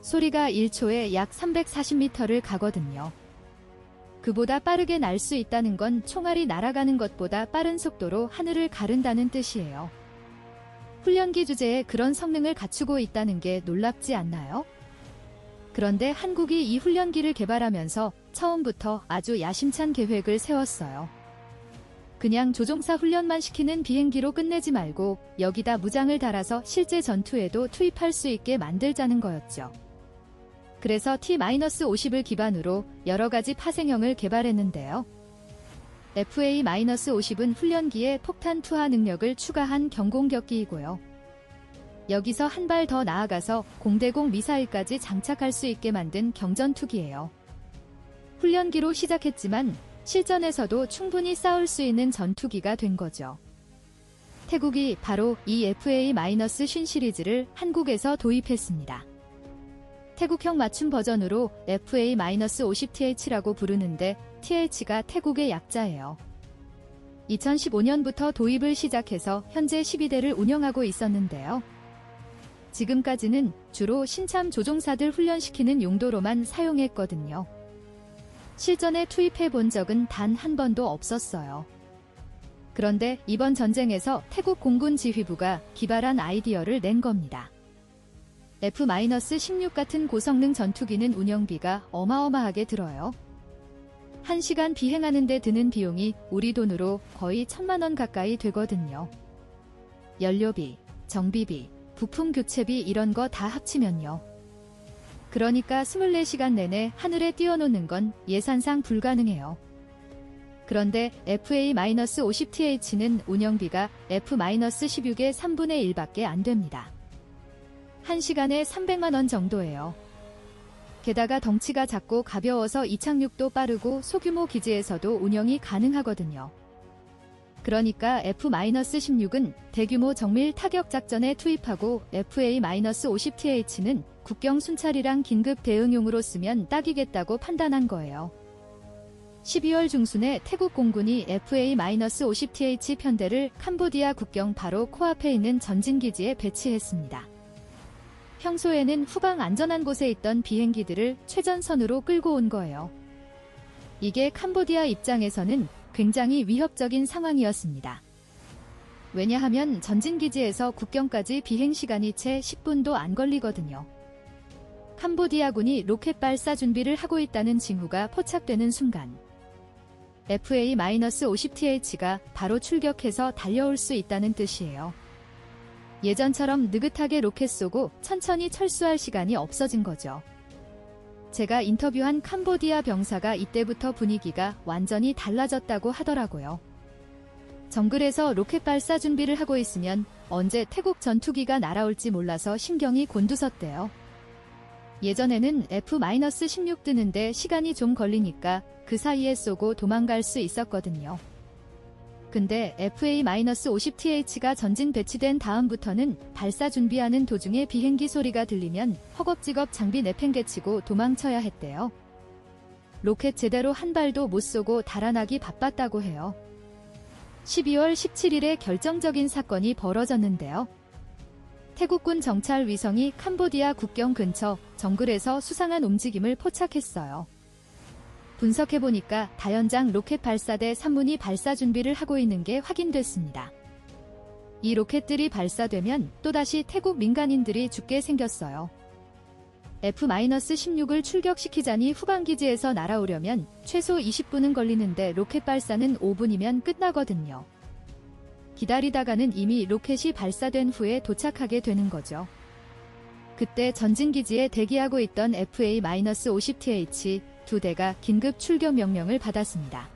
Speaker 1: 소리가 1초에 약 340m를 가거든요. 그보다 빠르게 날 수 있다는 건 총알이 날아가는 것보다 빠른 속도로 하늘을 가른다는 뜻이에요. 훈련기 주제에 그런 성능을 갖추고 있다는 게 놀랍지 않나요? 그런데 한국이 이 훈련기를 개발하면서 처음부터 아주 야심찬 계획을 세웠어요. 그냥 조종사 훈련만 시키는 비행기로 끝내지 말고 여기다 무장을 달아서 실제 전투에도 투입할 수 있게 만들자는 거였죠. 그래서 T-50을 기반으로 여러 가지 파생형을 개발했는데요. FA-50은 훈련기에 폭탄 투하 능력을 추가한 경공격기이고요. 여기서 한 발 더 나아가서 공대공 미사일까지 장착할 수 있게 만든 경전투기예요. 훈련기로 시작했지만 실전에서도 충분히 싸울 수 있는 전투기가 된 거죠. 태국이 바로 이 FA-50 시리즈를 한국에서 도입했습니다. 태국형 맞춤 버전으로 FA-50TH라고 부르는데 TH가 태국의 약자예요. 2015년부터 도입을 시작해서 현재 12대를 운영하고 있었는데요. 지금까지는 주로 신참 조종사들 훈련시키는 용도로만 사용했거든요. 실전에 투입해 본 적은 단 한 번도 없었어요. 그런데 이번 전쟁에서 태국 공군 지휘부가 기발한 아이디어를 낸 겁니다. F-16 같은 고성능 전투기는 운영비가 어마어마하게 들어요. 1시간 비행하는 데 드는 비용이 우리 돈으로 거의 1,000만 원 가까이 되거든요. 연료비, 정비비, 부품 교체비 이런 거 다 합치면요. 그러니까 24시간 내내 하늘에 띄워놓는 건 예산상 불가능해요. 그런데 FA-50TH는 운영비가 F-16의 3분의 1밖에 안 됩니다. 1시간에 300만 원 정도예요. 게다가 덩치가 작고 가벼워서 이착륙도 빠르고 소규모 기지에서도 운영이 가능하거든요. 그러니까 F-16은 대규모 정밀 타격 작전에 투입하고 FA-50TH는 국경 순찰이랑 긴급 대응용으로 쓰면 딱이겠다고 판단한 거예요. 12월 중순에 태국 공군이 FA-50TH 편대를 캄보디아 국경 바로 코앞에 있는 전진기지에 배치했습니다. 평소에는 후방 안전한 곳에 있던 비행기들을 최전선으로 끌고 온 거예요. 이게 캄보디아 입장에서는 굉장히 위협적인 상황이었습니다. 왜냐하면 전진기지에서 국경까지 비행시간이 채 10분도 안 걸리거든요. 캄보디아군이 로켓 발사 준비를 하고 있다는 징후가 포착되는 순간 FA-50TH가 바로 출격해서 달려올 수 있다는 뜻이에요. 예전처럼 느긋하게 로켓 쏘고 천천히 철수할 시간이 없어진 거죠. 제가 인터뷰한 캄보디아 병사가 이때부터 분위기가 완전히 달라졌다고 하더라고요. 정글에서 로켓 발사 준비를 하고 있으면 언제 태국 전투기가 날아올지 몰라서 신경이 곤두섰대요. 예전에는 F-16 뜨는데 시간이 좀 걸리니까 그 사이에 쏘고 도망갈 수 있었거든요. 근데 FA-50TH가 전진 배치된 다음부터는 발사 준비하는 도중에 비행기 소리가 들리면 허겁지겁 장비 내팽개치고 도망쳐야 했대요. 로켓 제대로 한 발도 못 쏘고 달아나기 바빴다고 해요. 12월 17일에 결정적인 사건이 벌어졌는데요. 태국군 정찰 위성이 캄보디아 국경 근처 정글에서 수상한 움직임을 포착했어요. 분석해보니까 다연장 로켓 발사대 3문이 발사 준비를 하고 있는 게 확인됐습니다. 이 로켓들이 발사되면 또다시 태국 민간인들이 죽게 생겼어요. F-16을 출격시키자니 후방기지에서 날아오려면 최소 20분은 걸리는데 로켓 발사는 5분이면 끝나거든요. 기다리다가는 이미 로켓이 발사된 후에 도착하게 되는 거죠. 그때 전진기지에 대기하고 있던 FA-50TH 2대가 긴급 출격 명령을 받았습니다.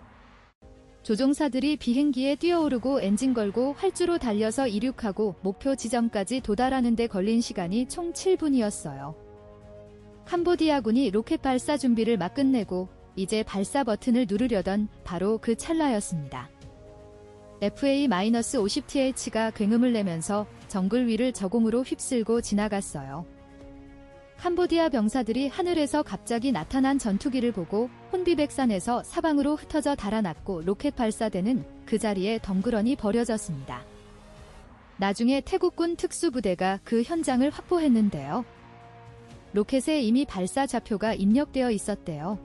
Speaker 1: 조종사들이 비행기에 뛰어오르고 엔진 걸고 활주로 달려서 이륙하고 목표 지점까지 도달하는 데 걸린 시간이 총 7분이었어요. 캄보디아군이 로켓 발사 준비를 막 끝내고 이제 발사 버튼을 누르려던 바로 그 찰나였습니다. FA-50TH가 굉음을 내면서 정글 위를 저공으로 휩쓸고 지나갔어요. 캄보디아 병사들이 하늘에서 갑자기 나타난 전투기를 보고 혼비백산에서 사방으로 흩어져 달아났고 로켓 발사대는 그 자리에 덩그러니 버려졌습니다. 나중에 태국군 특수부대가 그 현장을 확보했는데요. 로켓에 이미 발사 좌표가 입력되어 있었대요.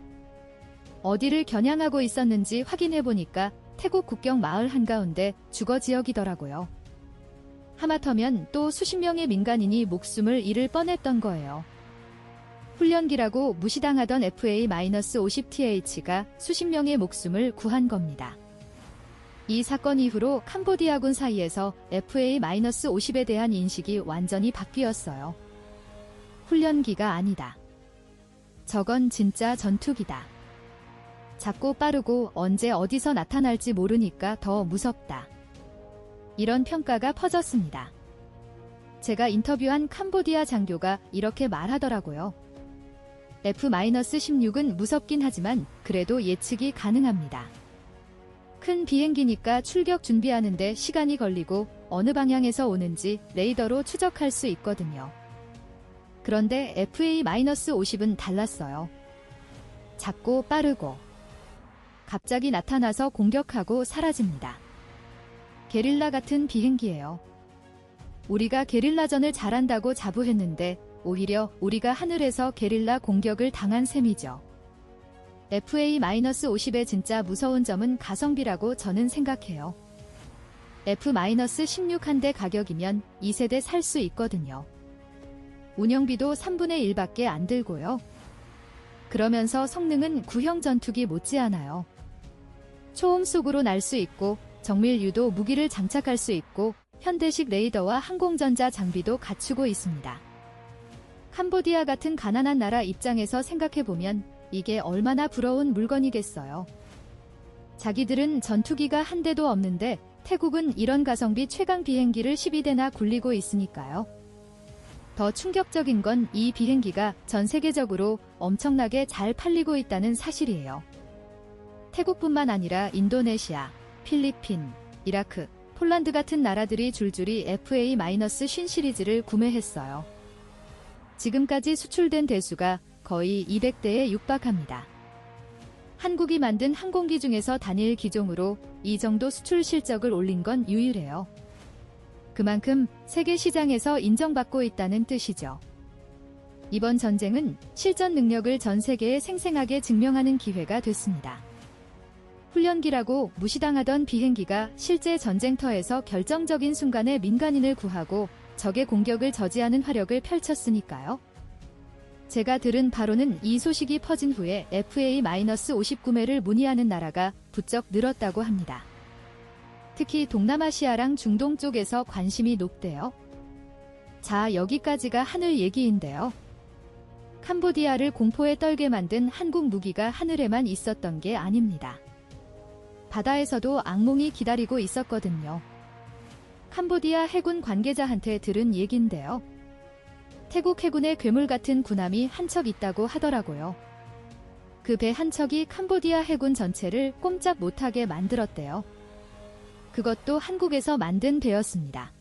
Speaker 1: 어디를 겨냥하고 있었는지 확인해보니까 태국 국경 마을 한가운데 주거 지역이더라고요. 하마터면 또 수십 명의 민간인이 목숨을 잃을 뻔했던 거예요. 훈련기라고 무시당하던 FA-50TH가 수십 명의 목숨을 구한 겁니다. 이 사건 이후로 캄보디아군 사이에서 FA-50에 대한 인식이 완전히 바뀌었어요. 훈련기가 아니다. 저건 진짜 전투기다. 작고 빠르고 언제 어디서 나타날지 모르니까 더 무섭다. 이런 평가가 퍼졌습니다. 제가 인터뷰한 캄보디아 장교가 이렇게 말하더라고요. F-16은 무섭긴 하지만 그래도 예측이 가능합니다. 큰 비행기니까 출격 준비하는데 시간이 걸리고 어느 방향에서 오는지 레이더로 추적할 수 있거든요. 그런데 FA-50은 달랐어요. 작고 빠르고 갑자기 나타나서 공격하고 사라집니다. 게릴라 같은 비행기예요. 우리가 게릴라전을 잘한다고 자부했는데 오히려 우리가 하늘에서 게릴라 공격을 당한 셈이죠. FA-50의 진짜 무서운 점은 가성비라고 저는 생각해요. F-16 한 대 가격이면 2세대 살 수 있거든요. 운영비도 3분의 1밖에 안 들고요. 그러면서 성능은 구형 전투기 못지않아요. 초음속으로 날 수 있고 정밀 유도 무기를 장착할 수 있고 현대식 레이더와 항공전자 장비도 갖추고 있습니다. 캄보디아 같은 가난한 나라 입장에서 생각해보면 이게 얼마나 부러운 물건이겠어요. 자기들은 전투기가 한 대도 없는데 태국은 이런 가성비 최강 비행기를 12대나 굴리고 있으니까요. 더 충격적인 건 이 비행기가 전 세계적으로 엄청나게 잘 팔리고 있다는 사실이에요. 태국뿐만 아니라 인도네시아, 필리핀, 이라크, 폴란드 같은 나라들이 줄줄이 FA-50 시리즈를 구매했어요. 지금까지 수출된 대수가 거의 200대에 육박합니다. 한국이 만든 항공기 중에서 단일 기종으로 이 정도 수출 실적을 올린 건 유일해요. 그만큼 세계 시장에서 인정받고 있다는 뜻이죠. 이번 전쟁은 실전 능력을 전 세계에 생생하게 증명하는 기회가 됐습니다. 훈련기라고 무시당하던 비행기가 실제 전쟁터에서 결정적인 순간에 민간인을 구하고 적의 공격을 저지하는 화력을 펼쳤으니까요. 제가 들은 바로는 이 소식이 퍼진 후에 FA-50 구매를 문의하는 나라가 부쩍 늘었다고 합니다. 특히 동남아시아랑 중동 쪽에서 관심이 높대요. 자, 여기까지가 하늘 얘기인데요. 캄보디아를 공포에 떨게 만든 한국 무기가 하늘에만 있었던 게 아닙니다. 바다에서도 악몽이 기다리고 있었거든요. 캄보디아 해군 관계자한테 들은 얘긴데요. 태국 해군에 괴물 같은 군함이 한 척 있다고 하더라고요. 그 배 한 척이 캄보디아 해군 전체를 꼼짝 못하게 만들었대요. 그것도 한국에서 만든 배였습니다.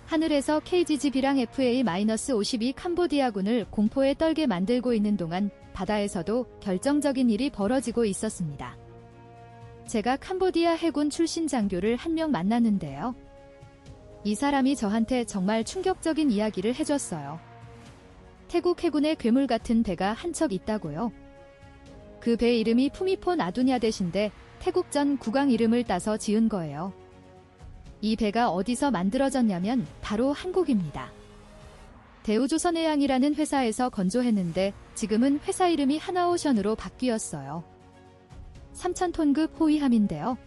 Speaker 1: 하늘에서 KGB-B랑 FA-50이 캄보디아군을 공포에 떨게 만들고 있는 동안 바다에서도 결정적인 일이 벌어지고 있었습니다. 제가 캄보디아 해군 출신 장교를 한 명 만났는데요. 이 사람이 저한테 정말 충격적인 이야기를 해줬어요. 태국 해군의 괴물 같은 배가 한 척 있다고요. 그 배 이름이 푸미폰 아두냐댓인데 태국전 국왕 이름을 따서 지은 거예요. 이 배가 어디서 만들어졌냐면 바로 한국입니다. 대우조선해양이라는 회사에서 건조했는데 지금은 회사 이름이 하나오션으로 바뀌었어요. 3,000톤급 호위함인데요.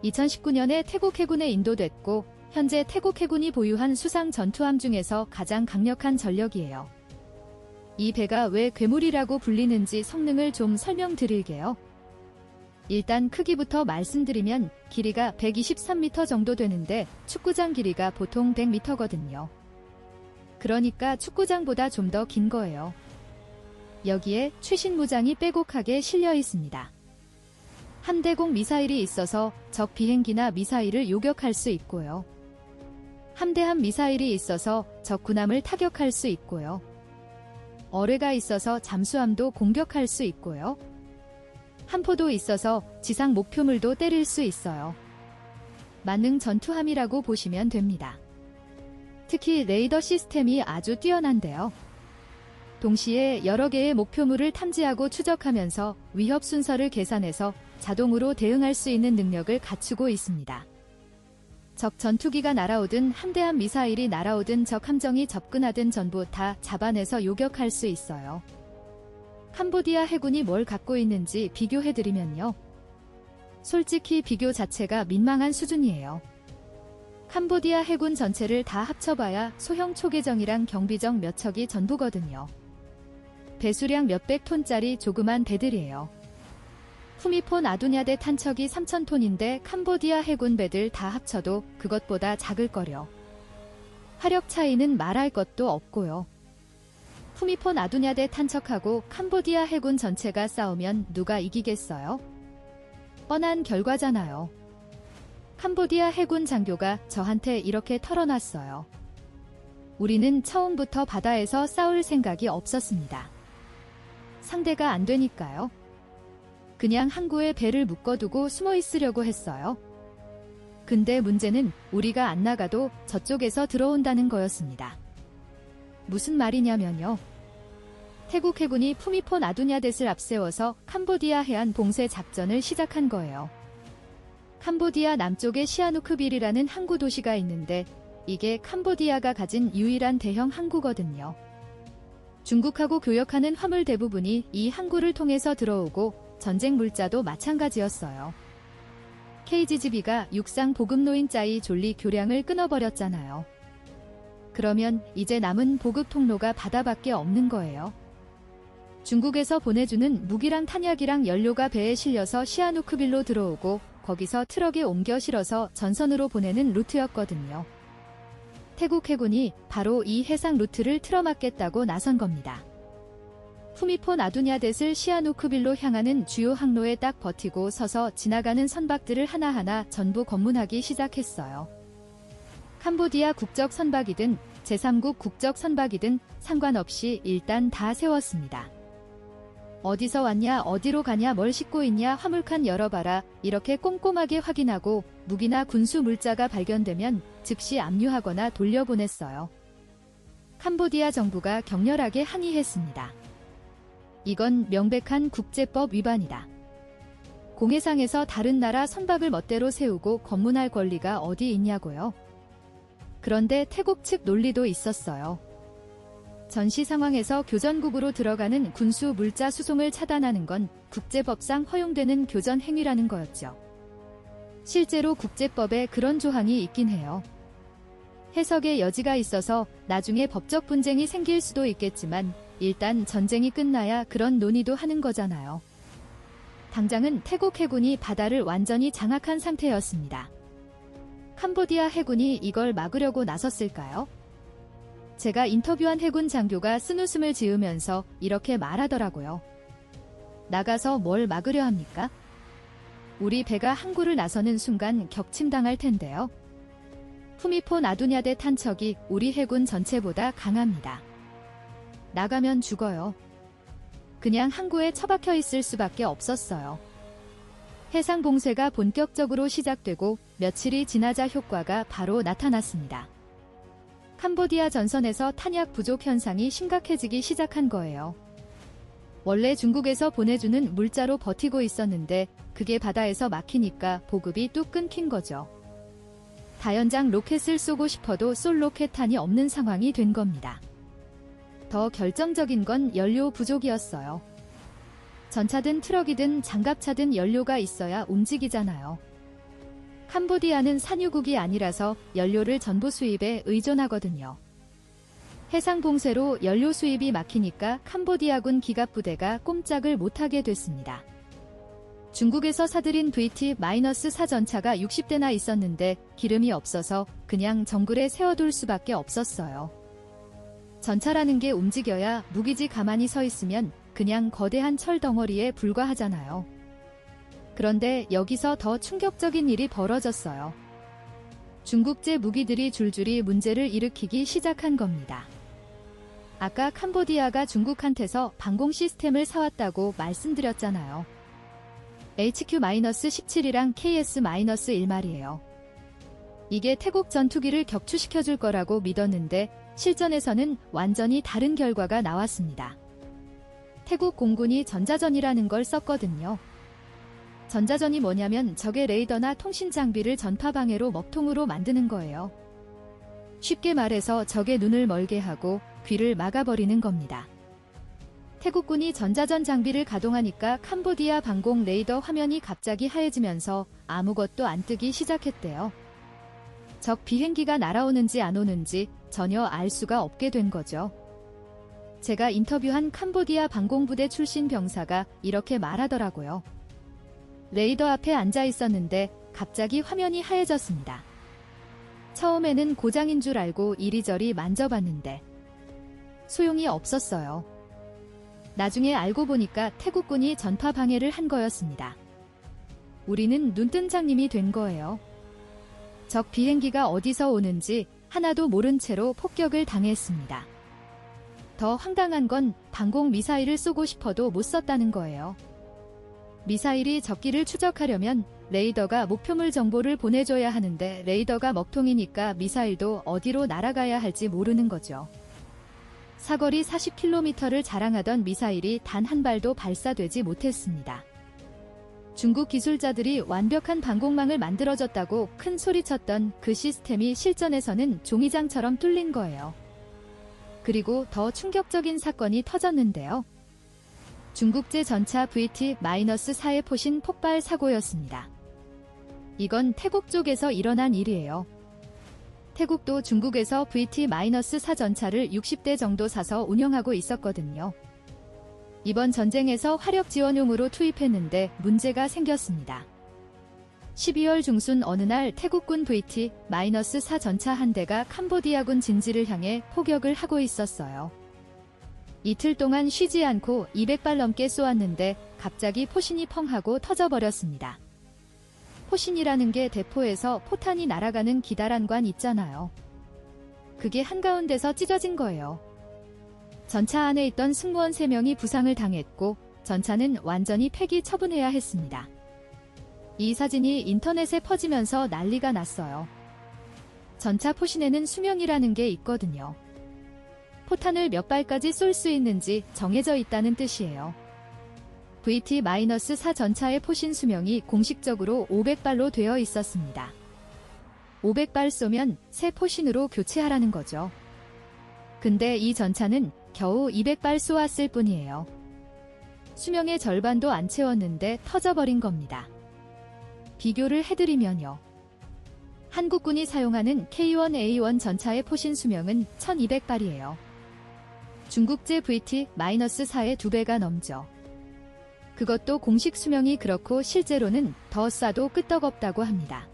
Speaker 1: 2019년에 태국 해군에 인도됐고 현재 태국 해군이 보유한 수상 전투함 중에서 가장 강력한 전력이에요. 이 배가 왜 괴물이라고 불리는지 성능을 좀 설명드릴게요. 일단 크기부터 말씀드리면 길이가 123m 정도 되는데 축구장 길이가 보통 100m거든요. 그러니까 축구장보다 좀 더 긴 거예요. 여기에 최신 무장이 빼곡하게 실려 있습니다. 함대공 미사일이 있어서 적 비행기나 미사일을 요격할 수 있고요. 함대함 미사일이 있어서 적 군함을 타격할 수 있고요. 어뢰가 있어서 잠수함도 공격할 수 있고요. 함포도 있어서 지상 목표물도 때릴 수 있어요. 만능 전투함이라고 보시면 됩니다. 특히 레이더 시스템이 아주 뛰어난데요. 동시에 여러 개의 목표물을 탐지하고 추적하면서 위협 순서를 계산해서 자동으로 대응할 수 있는 능력을 갖추고 있습니다. 적 전투기가 날아오든 함대함 미사일이 날아오든 적 함정이 접근하든 전부 다 잡아내서 요격할 수 있어요. 캄보디아 해군이 뭘 갖고 있는지 비교해드리면요. 솔직히 비교 자체가 민망한 수준이에요. 캄보디아 해군 전체를 다 합쳐봐야 소형 초계정이랑 경비정 몇 척이 전부거든요. 배수량 몇백 톤짜리 조그만 배들이에요. 푸미폰 아두냐데 탄척이 3,000톤인데 캄보디아 해군 배들 다 합쳐도 그것보다 작을거려. 화력 차이는 말할 것도 없고요. 푸미폰 아두냐대 탄척하고 캄보디아 해군 전체가 싸우면 누가 이기겠어요? 뻔한 결과잖아요. 캄보디아 해군 장교가 저한테 이렇게 털어놨어요. 우리는 처음부터 바다에서 싸울 생각이 없었습니다. 상대가 안 되니까요. 그냥 항구에 배를 묶어두고 숨어 있으려고 했어요. 근데 문제는 우리가 안 나가도 저쪽에서 들어온다는 거였습니다. 무슨 말이냐면요. 태국 해군이 푸미폰 아두냐댓을 앞세워서 캄보디아 해안 봉쇄 작전을 시작한 거예요. 캄보디아 남쪽에 시아누크빌이라는 항구 도시가 있는데 이게 캄보디아가 가진 유일한 대형 항구거든요. 중국하고 교역하는 화물 대부분이 이 항구를 통해서 들어오고 전쟁 물자도 마찬가지였어요. KGB가 육상 보급로인 짜이 졸리 교량을 끊어버렸잖아요. 그러면 이제 남은 보급 통로가 바다밖에 없는 거예요. 중국에서 보내주는 무기랑 탄약이랑 연료가 배에 실려서 시아누크빌로 들어오고 거기서 트럭에 옮겨 실어서 전선으로 보내는 루트였거든요. 태국 해군이 바로 이 해상 루트를 틀어막겠다고 나선 겁니다. 푸미폰 아두냐댓을 시아누크빌로 향하는 주요 항로에 딱 버티고 서서 지나가는 선박들을 하나하나 전부 검문하기 시작했어요. 캄보디아 국적 선박이든 제3국 국적 선박이든 상관없이 일단 다 세웠습니다. 어디서 왔냐, 어디로 가냐, 뭘 싣고 있냐, 화물칸 열어봐라 이렇게 꼼꼼하게 확인하고 무기나 군수 물자가 발견되면 즉시 압류하거나 돌려보냈어요. 캄보디아 정부가 격렬하게 항의했습니다. 이건 명백한 국제법 위반이다. 공해상에서 다른 나라 선박을 멋대로 세우고 검문할 권리가 어디 있냐고요. 그런데 태국 측 논리도 있었어요. 전시 상황에서 교전국으로 들어가는 군수 물자 수송을 차단하는 건 국제법상 허용되는 교전 행위라는 거였죠. 실제로 국제법에 그런 조항이 있긴 해요. 해석의 여지가 있어서 나중에 법적 분쟁이 생길 수도 있겠지만 일단 전쟁이 끝나야 그런 논의도 하는 거잖아요. 당장은 태국 해군이 바다를 완전히 장악한 상태였습니다. 캄보디아 해군이 이걸 막으려고 나섰을까요? 제가 인터뷰한 해군 장교가 쓴웃음을 지으면서 이렇게 말하더라고요. 나가서 뭘 막으려 합니까? 우리 배가 항구를 나서는 순간 격침당할 텐데요. 푸미폰 아두냐댓 탄척이 우리 해군 전체보다 강합니다. 나가면 죽어요. 그냥 항구에 처박혀 있을 수밖에 없었어요. 해상 봉쇄가 본격적으로 시작되고 며칠이 지나자 효과가 바로 나타났습니다. 캄보디아 전선에서 탄약 부족 현상이 심각해지기 시작한 거예요. 원래 중국에서 보내주는 물자로 버티고 있었는데 그게 바다에서 막히니까 보급이 뚝 끊긴 거죠. 다연장 로켓을 쏘고 싶어도 쏠 로켓탄이 없는 상황이 된 겁니다. 더 결정적인 건 연료 부족이었어요. 전차든 트럭이든 장갑차든 연료가 있어야 움직이잖아요. 캄보디아는 산유국이 아니라서 연료를 전부 수입에 의존하거든요. 해상 봉쇄로 연료 수입이 막히니까 캄보디아군 기갑부대가 꼼짝을 못하게 됐습니다. 중국에서 사들인 VT-4 전차가 60대나 있었는데 기름이 없어서 그냥 정글에 세워둘 수밖에 없었어요. 전차라는 게 움직여야 무기지 가만히 서 있으면 그냥 거대한 철 덩어리에 불과하잖아요. 그런데 여기서 더 충격적인 일이 벌어졌어요. 중국제 무기들이 줄줄이 문제를 일으키기 시작한 겁니다. 아까 캄보디아가 중국한테서 방공 시스템을 사왔다고 말씀드렸잖아요. HQ-17이랑 KS-1 말이에요. 이게 태국 전투기를 격추시켜줄 거라고 믿었는데 실전에서는 완전히 다른 결과가 나왔습니다. 태국 공군이 전자전이라는 걸 썼거든요. 전자전이 뭐냐면 적의 레이더나 통신 장비를 전파 방해로 먹통으로 만드는 거예요. 쉽게 말해서 적의 눈을 멀게 하고 귀를 막아버리는 겁니다. 태국군이 전자전 장비를 가동하니까 캄보디아 방공 레이더 화면이 갑자기 하얘지면서 아무것도 안 뜨기 시작했대요. 적 비행기가 날아오는지 안 오는지 전혀 알 수가 없게 된 거죠. 제가 인터뷰한 캄보디아 방공부대 출신 병사가 이렇게 말하더라고요. 레이더 앞에 앉아 있었는데 갑자기 화면이 하얘졌습니다. 처음에는 고장인 줄 알고 이리저리 만져봤는데 소용이 없었어요. 나중에 알고 보니까 태국군이 전파 방해를 한 거였습니다. 우리는 눈뜬장님이 된 거예요. 적 비행기가 어디서 오는지 하나도 모른 채로 폭격을 당했습니다. 더 황당한 건 방공 미사일을 쏘고 싶어도 못 썼다는 거예요. 미사일이 적기를 추적하려면 레이더가 목표물 정보를 보내줘야 하는데 레이더가 먹통이니까 미사일도 어디로 날아가야 할지 모르는 거죠. 사거리 40km를 자랑하던 미사일이 단 한 발도 발사되지 못했습니다. 중국 기술자들이 완벽한 방공망을 만들어줬다고 큰 소리쳤던 그 시스템이 실전에서는 종이장처럼 뚫린 거예요. 그리고 더 충격적인 사건이 터졌는데요. 중국제 전차 VT-4의 포신 폭발 사고였습니다. 이건 태국 쪽에서 일어난 일이에요. 태국도 중국에서 VT-4 전차를 60대 정도 사서 운영하고 있었거든요. 이번 전쟁에서 화력 지원용으로 투입했는데 문제가 생겼습니다. 12월 중순 어느 날 태국군 VT-4 전차 한 대가 캄보디아군 진지를 향해 포격을 하고 있었어요. 이틀 동안 쉬지 않고 200발 넘게 쏘았는데 갑자기 포신이 펑 하고 터져버렸습니다. 포신이라는 게 대포에서 포탄이 날아가는 기다란관 있잖아요. 그게 한가운데서 찢어진 거예요. 전차 안에 있던 승무원 3명이 부상을 당했고 전차는 완전히 폐기 처분해야 했습니다. 이 사진이 인터넷에 퍼지면서 난리가 났어요. 전차 포신에는 수명이라는 게 있거든요. 포탄을 몇 발까지 쏠 수 있는지 정해져 있다는 뜻이에요. VT-4 전차의 포신 수명이 공식적으로 500발로 되어 있었습니다. 500발 쏘면 새 포신으로 교체하라는 거죠. 근데 이 전차는 겨우 200발 쏘았을 뿐이에요. 수명의 절반도 안 채웠는데 터져버린 겁니다. 비교를 해드리면요. 한국군이 사용하는 K1A1 전차의 포신 수명은 1200발이에요. 중국제 VT-4의 2배가 넘죠. 그것도 공식 수명이 그렇고 실제로는 더 쏴도 끄떡없다고 합니다.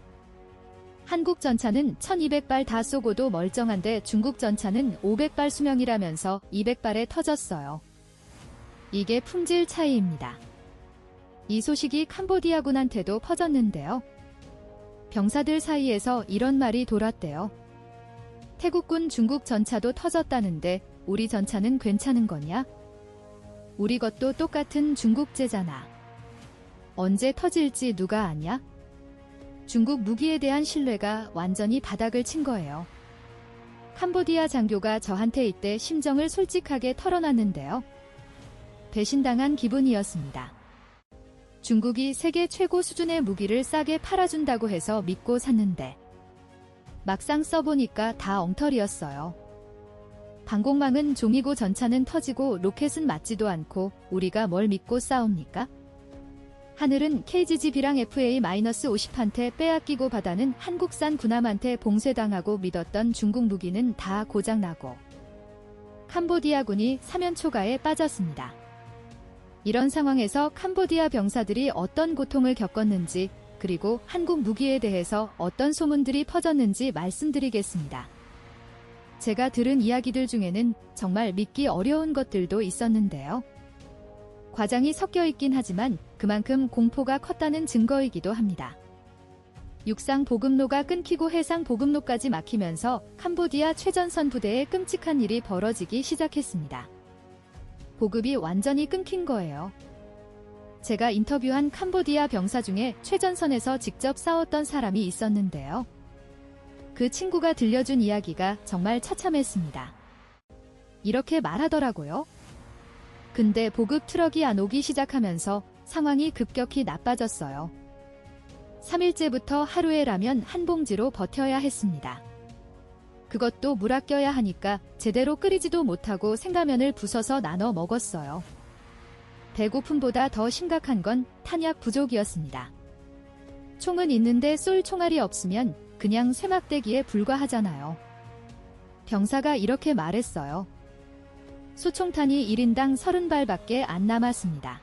Speaker 1: 한국 전차는 1200발 다 쏘고도 멀쩡한데 중국 전차는 500발 수명이라면서 200발에 터졌어요. 이게 품질 차이입니다. 이 소식이 캄보디아군한테도 퍼졌는데요. 병사들 사이에서 이런 말이 돌았대요. 태국군 중국 전차도 터졌다는데 우리 전차는 괜찮은 거냐? 우리 것도 똑같은 중국제잖아. 언제 터질지 누가 아냐? 중국 무기에 대한 신뢰가 완전히 바닥을 친 거예요. 캄보디아 장교가 저한테 이때 심정을 솔직하게 털어놨는데요. 배신당한 기분이었습니다. 중국이 세계 최고 수준의 무기를 싸게 팔아준다고 해서 믿고 샀는데 막상 써보니까 다 엉터리였어요. 방공망은 종이고 전차는 터지고 로켓은 맞지도 않고 우리가 뭘 믿고 싸웁니까? 하늘은 KGB-B랑 FA-50한테 빼앗기고 바다는 한국산 군함한테 봉쇄당하고 믿었던 중국 무기는 다 고장나고 캄보디아군이 사면초가에 빠졌습니다. 이런 상황에서 캄보디아 병사들이 어떤 고통을 겪었는지 그리고 한국 무기에 대해서 어떤 소문들이 퍼졌는지 말씀드리겠습니다. 제가 들은 이야기들 중에는 정말 믿기 어려운 것들도 있었는데요. 과장이 섞여 있긴 하지만 그만큼 공포가 컸다는 증거이기도 합니다. 육상 보급로가 끊기고 해상 보급로까지 막히면서 캄보디아 최전선 부대에 끔찍한 일이 벌어지기 시작했습니다. 보급이 완전히 끊긴 거예요. 제가 인터뷰한 캄보디아 병사 중에 최전선에서 직접 싸웠던 사람이 있었는데요. 그 친구가 들려준 이야기가 정말 처참했습니다. 이렇게 말하더라고요. 근데 보급 트럭이 안 오기 시작하면서 상황이 급격히 나빠졌어요. 3일째부터 하루에 라면 한 봉지로 버텨야 했습니다. 그것도 물 아껴야 하니까 제대로 끓이지도 못하고 생라면을 부숴서 나눠 먹었어요. 배고픔보다 더 심각한 건 탄약 부족이었습니다. 총은 있는데 쏠 총알이 없으면 그냥 쇠막대기에 불과하잖아요. 병사가 이렇게 말했어요. 소총탄이 1인당 30발밖에 안 남았습니다.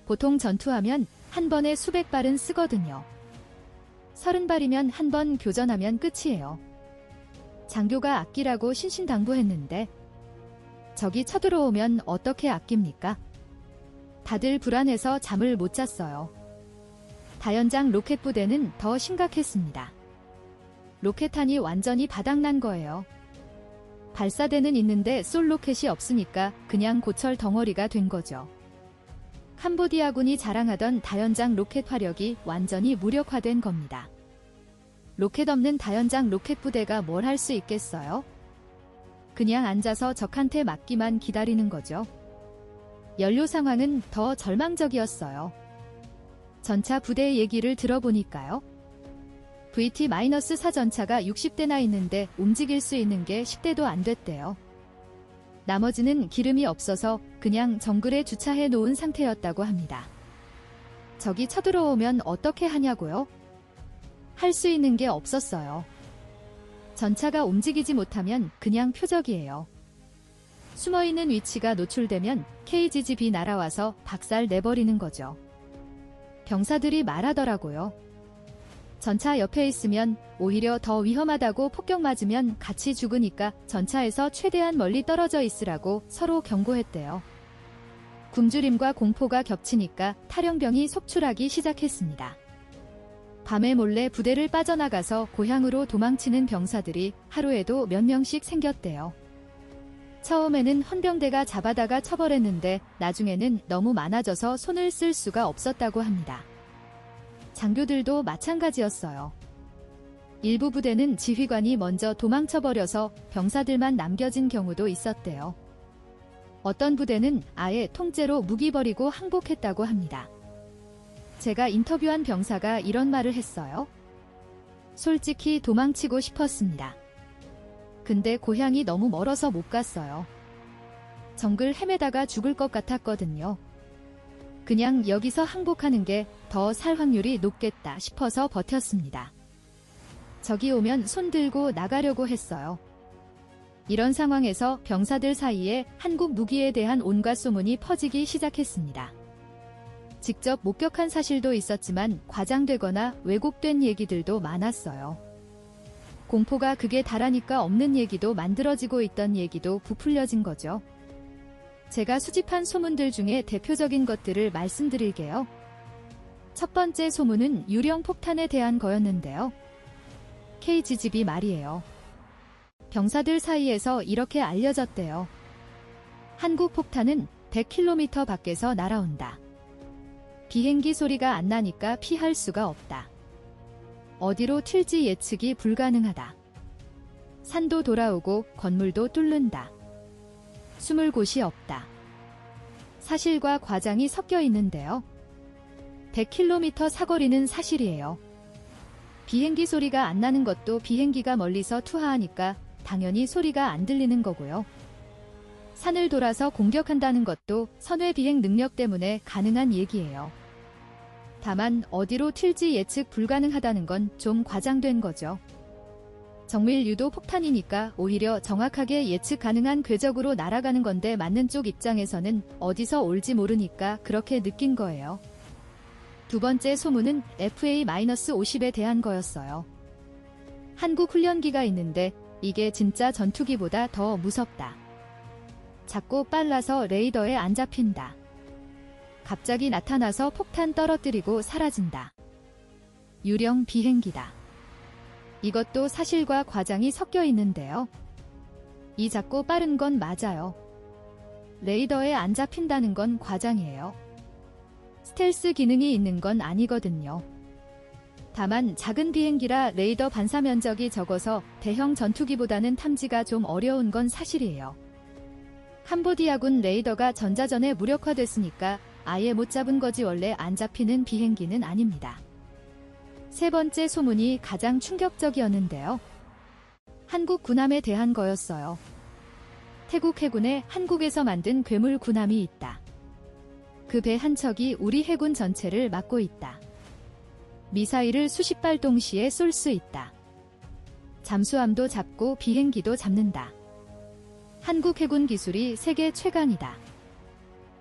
Speaker 1: 보통 전투하면 한 번에 수백 발은 쓰거든요. 30발이면 한 번 교전하면 끝이에요. 장교가 아끼라고 신신당부했는데 적이 쳐들어오면 어떻게 아낍니까? 다들 불안해서 잠을 못 잤어요. 다연장 로켓 부대는 더 심각했습니다. 로켓탄이 완전히 바닥난 거예요. 발사대는 있는데 쏠 로켓이 없으니까 그냥 고철 덩어리가 된 거죠. 캄보디아군이 자랑하던 다연장 로켓 화력이 완전히 무력화된 겁니다. 로켓 없는 다연장 로켓 부대가 뭘 할 수 있겠어요? 그냥 앉아서 적한테 맞기만 기다리는 거죠. 연료 상황은 더 절망적이었어요. 전차 부대의 얘기를 들어보니까요. VT-4 전차가 60대나 있는데 움직일 수 있는 게 10대도 안 됐대요. 나머지는 기름이 없어서 그냥 정글에 주차해 놓은 상태였다고 합니다. 적이 쳐들어오면 어떻게 하냐고요? 할 수 있는 게 없었어요. 전차가 움직이지 못하면 그냥 표적이에요. 숨어있는 위치가 노출되면 KGB 날아와서 박살 내버리는 거죠. 병사들이 말하더라고요. 전차 옆에 있으면 오히려 더 위험하다고 폭격 맞으면 같이 죽으니까 전차에서 최대한 멀리 떨어져 있으라고 서로 경고했대요. 굶주림과 공포가 겹치니까 탈영병이 속출하기 시작했습니다. 밤에 몰래 부대를 빠져나가서 고향으로 도망치는 병사들이 하루에도 몇 명씩 생겼대요. 처음에는 헌병대가 잡아다가 처벌했는데 나중에는 너무 많아져서 손을 쓸 수가 없었다고 합니다. 장교들도 마찬가지였어요. 일부 부대는 지휘관이 먼저 도망쳐버려서 병사들만 남겨진 경우도 있었대요. 어떤 부대는 아예 통째로 무기 버리고 항복했다고 합니다. 제가 인터뷰한 병사가 이런 말을 했어요. 솔직히 도망치고 싶었습니다. 근데 고향이 너무 멀어서 못 갔어요. 정글 헤매다가 죽을 것 같았거든요. 그냥 여기서 항복하는 게 더 살 확률이 높겠다 싶어서 버텼습니다. 적이 오면 손 들고 나가려고 했어요. 이런 상황에서 병사들 사이에 한국 무기에 대한 온갖 소문이 퍼지기 시작했습니다. 직접 목격한 사실도 있었지만 과장되거나 왜곡된 얘기들도 많았어요. 공포가 극에 달하니까 없는 얘기도 만들어지고 있던 얘기도 부풀려진 거죠. 제가 수집한 소문들 중에 대표적인 것들을 말씀드릴게요. 첫 번째 소문은 유령 폭탄에 대한 거였는데요. KGB 말이에요. 병사들 사이에서 이렇게 알려졌대요. 한국 폭탄은 100km 밖에서 날아온다. 비행기 소리가 안 나니까 피할 수가 없다. 어디로 튈지 예측이 불가능하다. 산도 돌아오고 건물도 뚫는다. 숨을 곳이 없다. 사실과 과장이 섞여 있는데요. 100km 사거리는 사실이에요. 비행기 소리가 안 나는 것도 비행기가 멀리서 투하하니까 당연히 소리가 안 들리는 거고요. 산을 돌아서 공격한다는 것도 선외 비행 능력 때문에 가능한 얘기예요. 다만 어디로 튈지 예측 불가능하다는 건 좀 과장된 거죠. 정밀 유도 폭탄이니까 오히려 정확하게 예측 가능한 궤적으로 날아가는 건데 맞는 쪽 입장에서는 어디서 올지 모르니까 그렇게 느낀 거예요. 두 번째 소문은 FA-50에 대한 거였어요. 한국 훈련기가 있는데 이게 진짜 전투기보다 더 무섭다. 작고 빨라서 레이더에 안 잡힌다. 갑자기 나타나서 폭탄 떨어뜨리고 사라진다. 유령 비행기다. 이것도 사실과 과장이 섞여 있는데요. 이 작고 빠른 건 맞아요. 레이더에 안 잡힌다는 건 과장이에요. 스텔스 기능이 있는 건 아니거든요. 다만 작은 비행기라 레이더 반사 면적이 적어서 대형 전투기보다는 탐지가 좀 어려운 건 사실이에요. 캄보디아군 레이더가 전자전에 무력화됐으니까 아예 못 잡은 거지 원래 안 잡히는 비행기는 아닙니다. 세 번째 소문이 가장 충격적이었는데요. 한국 군함에 대한 거였어요. 태국 해군에 한국에서 만든 괴물 군함이 있다. 그 배 한 척이 우리 해군 전체를 막고 있다. 미사일을 수십 발 동시에 쏠 수 있다. 잠수함도 잡고 비행기도 잡는다. 한국 해군 기술이 세계 최강이다.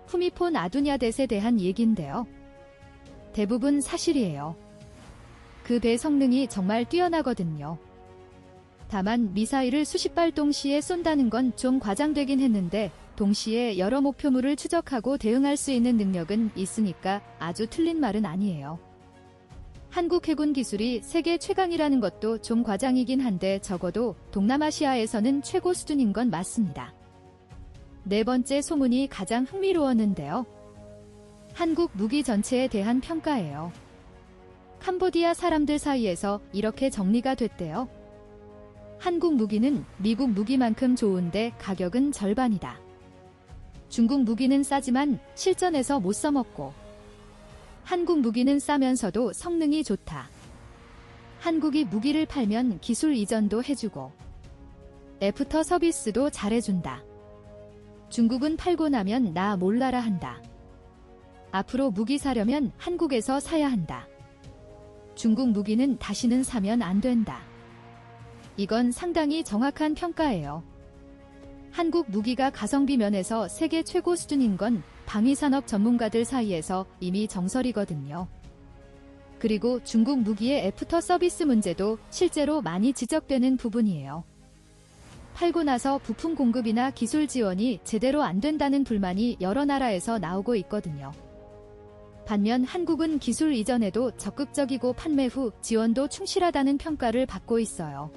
Speaker 1: 후미폰 아두냐댓에 대한 얘긴데요. 대부분 사실이에요. 그 배 성능이 정말 뛰어나거든요. 다만 미사일을 수십 발 동시에 쏜다는 건 좀 과장되긴 했는데 동시에 여러 목표물을 추적하고 대응할 수 있는 능력은 있으니까 아주 틀린 말은 아니에요. 한국 해군 기술이 세계 최강이라는 것도 좀 과장이긴 한데 적어도 동남아시아에서는 최고 수준인 건 맞습니다. 네 번째 소문이 가장 흥미로웠는데요. 한국 무기 전체에 대한 평가예요. 캄보디아 사람들 사이에서 이렇게 정리가 됐대요. 한국 무기는 미국 무기만큼 좋은데 가격은 절반이다. 중국 무기는 싸지만 실전에서 못 써먹고 한국 무기는 싸면서도 성능이 좋다. 한국이 무기를 팔면 기술 이전도 해주고 애프터 서비스도 잘해준다. 중국은 팔고 나면 나 몰라라 한다. 앞으로 무기 사려면 한국에서 사야 한다. 중국 무기는 다시는 사면 안 된다. 이건 상당히 정확한 평가예요. 한국 무기가 가성비 면에서 세계 최고 수준인 건 방위산업 전문가들 사이에서 이미 정설이거든요. 그리고 중국 무기의 애프터 서비스 문제도 실제로 많이 지적되는 부분이에요. 팔고 나서 부품 공급이나 기술 지원이 제대로 안 된다는 불만이 여러 나라에서 나오고 있거든요. 반면 한국은 기술 이전에도 적극적이고 판매 후 지원도 충실하다는 평가를 받고 있어요.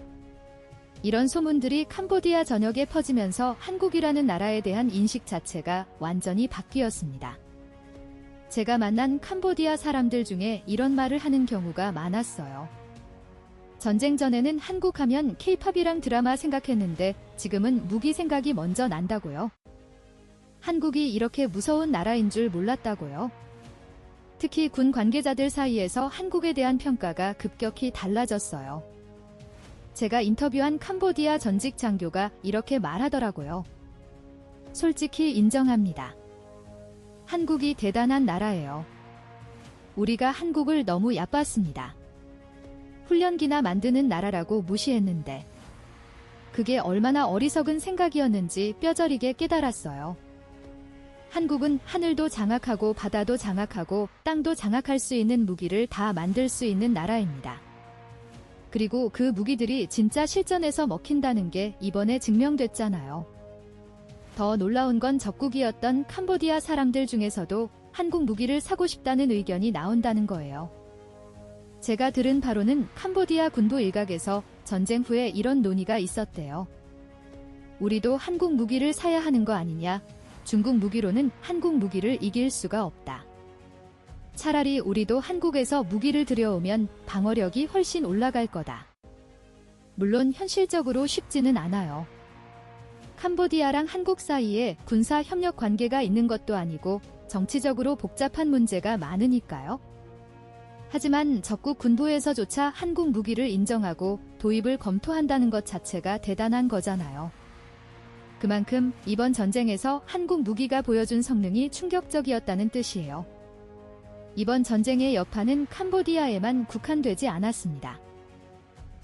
Speaker 1: 이런 소문들이 캄보디아 전역에 퍼지면서 한국이라는 나라에 대한 인식 자체가 완전히 바뀌었습니다. 제가 만난 캄보디아 사람들 중에 이런 말을 하는 경우가 많았어요. 전쟁 전에는 한국 하면 케이팝이랑 드라마 생각했는데 지금은 무기 생각이 먼저 난다고요. 한국이 이렇게 무서운 나라인 줄 몰랐다고요. 특히 군 관계자들 사이에서 한국에 대한 평가가 급격히 달라졌어요. 제가 인터뷰한 캄보디아 전직 장교가 이렇게 말하더라고요. 솔직히 인정합니다. 한국이 대단한 나라예요. 우리가 한국을 너무 얕봤습니다. 훈련기나 만드는 나라라고 무시했는데 그게 얼마나 어리석은 생각이었는지 뼈저리게 깨달았어요. 한국은 하늘도 장악하고 바다도 장악하고 땅도 장악할 수 있는 무기를 다 만들 수 있는 나라입니다. 그리고 그 무기들이 진짜 실전에서 먹힌다는 게 이번에 증명됐잖아요. 더 놀라운 건 적국이었던 캄보디아 사람들 중에서도 한국 무기를 사고 싶다는 의견이 나온다는 거예요. 제가 들은 바로는 캄보디아 군부 일각에서 전쟁 후에 이런 논의가 있었대요. 우리도 한국 무기를 사야 하는 거 아니냐? 중국 무기로는 한국 무기를 이길 수가 없다. 차라리 우리도 한국에서 무기를 들여오면 방어력이 훨씬 올라갈 거다. 물론 현실적으로 쉽지는 않아요. 캄보디아랑 한국 사이에 군사 협력 관계가 있는 것도 아니고 정치적으로 복잡한 문제가 많으니까요. 하지만 적국 군부에서조차 한국 무기를 인정하고 도입을 검토한다는 것 자체가 대단한 거잖아요. 그만큼 이번 전쟁에서 한국 무기가 보여준 성능이 충격적이었다는 뜻이에요. 이번 전쟁의 여파는 캄보디아에만 국한되지 않았습니다.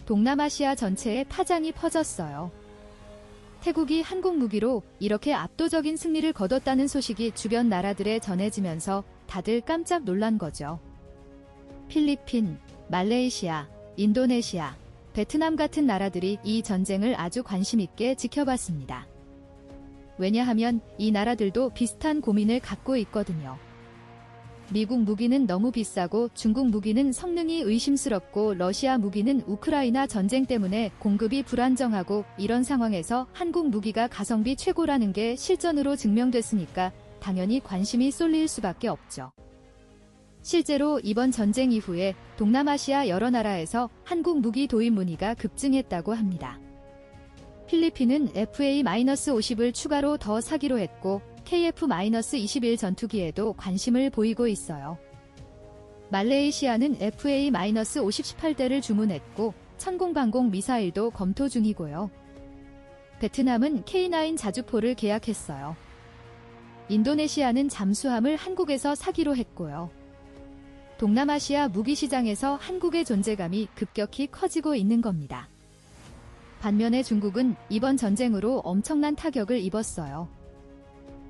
Speaker 1: 동남아시아 전체에 파장이 퍼졌어요. 태국이 한국 무기로 이렇게 압도적인 승리를 거뒀다는 소식이 주변 나라들에 전해지면서 다들 깜짝 놀란 거죠. 필리핀, 말레이시아, 인도네시아, 베트남 같은 나라들이 이 전쟁을 아주 관심 있게 지켜봤습니다. 왜냐하면 이 나라들도 비슷한 고민을 갖고 있거든요. 미국 무기는 너무 비싸고 중국 무기는 성능이 의심스럽고 러시아 무기는 우크라이나 전쟁 때문에 공급이 불안정하고 이런 상황에서 한국 무기가 가성비 최고라는 게 실전으로 증명됐으니까 당연히 관심이 쏠릴 수밖에 없죠. 실제로 이번 전쟁 이후에 동남아시아 여러 나라에서 한국 무기 도입 문의가 급증했다고 합니다. 필리핀은 FA-50을 추가로 더 사기로 했고 KF-21 전투기에도 관심을 보이고 있어요. 말레이시아는 FA-50-18대를 주문했고 천공방공 미사일도 검토 중이고요. 베트남은 K9 자주포를 계약했어요. 인도네시아는 잠수함을 한국에서 사기로 했고요. 동남아시아 무기시장에서 한국의 존재감이 급격히 커지고 있는 겁니다. 반면에 중국은 이번 전쟁으로 엄청난 타격을 입었어요.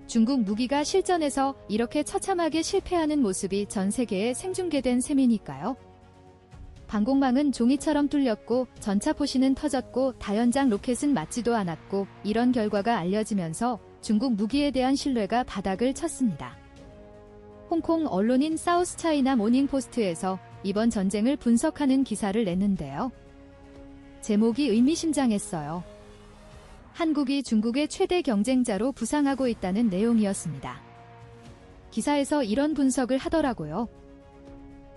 Speaker 1: 중국 무기가 실전에서 이렇게 처참하게 실패하는 모습이 전 세계에 생중계된 셈이니까요. 방공망은 종이처럼 뚫렸고 전차 포신은 터졌고 다연장 로켓은 맞지도 않았고 이런 결과가 알려지면서 중국 무기에 대한 신뢰가 바닥을 쳤습니다. 홍콩 언론인 사우스차이나 모닝포스트에서 이번 전쟁을 분석하는 기사를 냈는데요. 제목이 의미심장했어요. 한국이 중국의 최대 경쟁자로 부상하고 있다는 내용이었습니다. 기사에서 이런 분석을 하더라고요.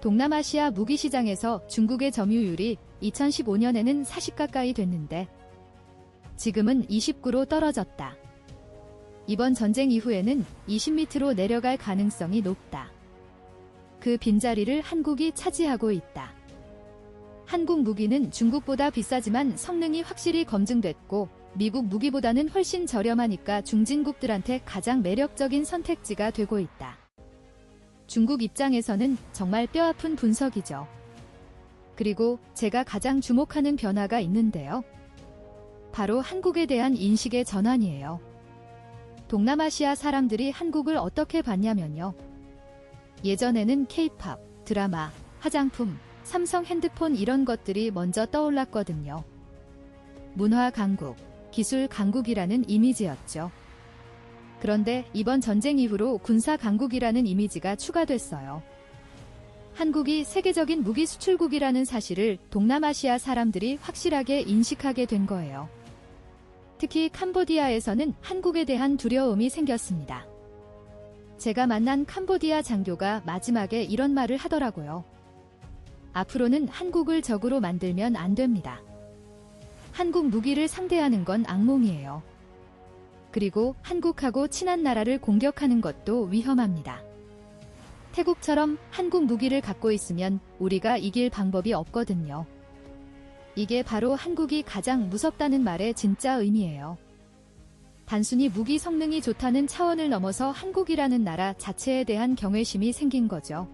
Speaker 1: 동남아시아 무기시장에서 중국의 점유율이 2015년에는 40 가까이 됐는데 지금은 29로 떨어졌다. 이번 전쟁 이후에는 20밑으로 내려갈 가능성이 높다. 그 빈자리를 한국이 차지하고 있다. 한국 무기는 중국보다 비싸지만 성능이 확실히 검증됐고 미국 무기보다는 훨씬 저렴하니까 중진국들한테 가장 매력적인 선택지가 되고 있다. 중국 입장에서는 정말 뼈아픈 분석이죠. 그리고 제가 가장 주목하는 변화가 있는데요. 바로 한국에 대한 인식의 전환이에요. 동남아시아 사람들이 한국을 어떻게 봤냐면요. 예전에는 K-팝, 드라마, 화장품, 삼성 핸드폰 이런 것들이 먼저 떠올랐거든요. 문화 강국, 기술 강국이라는 이미지였죠. 그런데 이번 전쟁 이후로 군사 강국이라는 이미지가 추가됐어요. 한국이 세계적인 무기 수출국이라는 사실을 동남아시아 사람들이 확실하게 인식하게 된 거예요. 특히 캄보디아에서는 한국에 대한 두려움이 생겼습니다. 제가 만난 캄보디아 장교가 마지막에 이런 말을 하더라고요. 앞으로는 한국을 적으로 만들면 안 됩니다. 한국 무기를 상대하는 건 악몽이에요. 그리고 한국하고 친한 나라를 공격하는 것도 위험합니다. 태국처럼 한국 무기를 갖고 있으면 우리가 이길 방법이 없거든요. 이게 바로 한국이 가장 무섭다는 말의 진짜 의미예요. 단순히 무기 성능이 좋다는 차원을 넘어서 한국이라는 나라 자체에 대한 경외심이 생긴 거죠.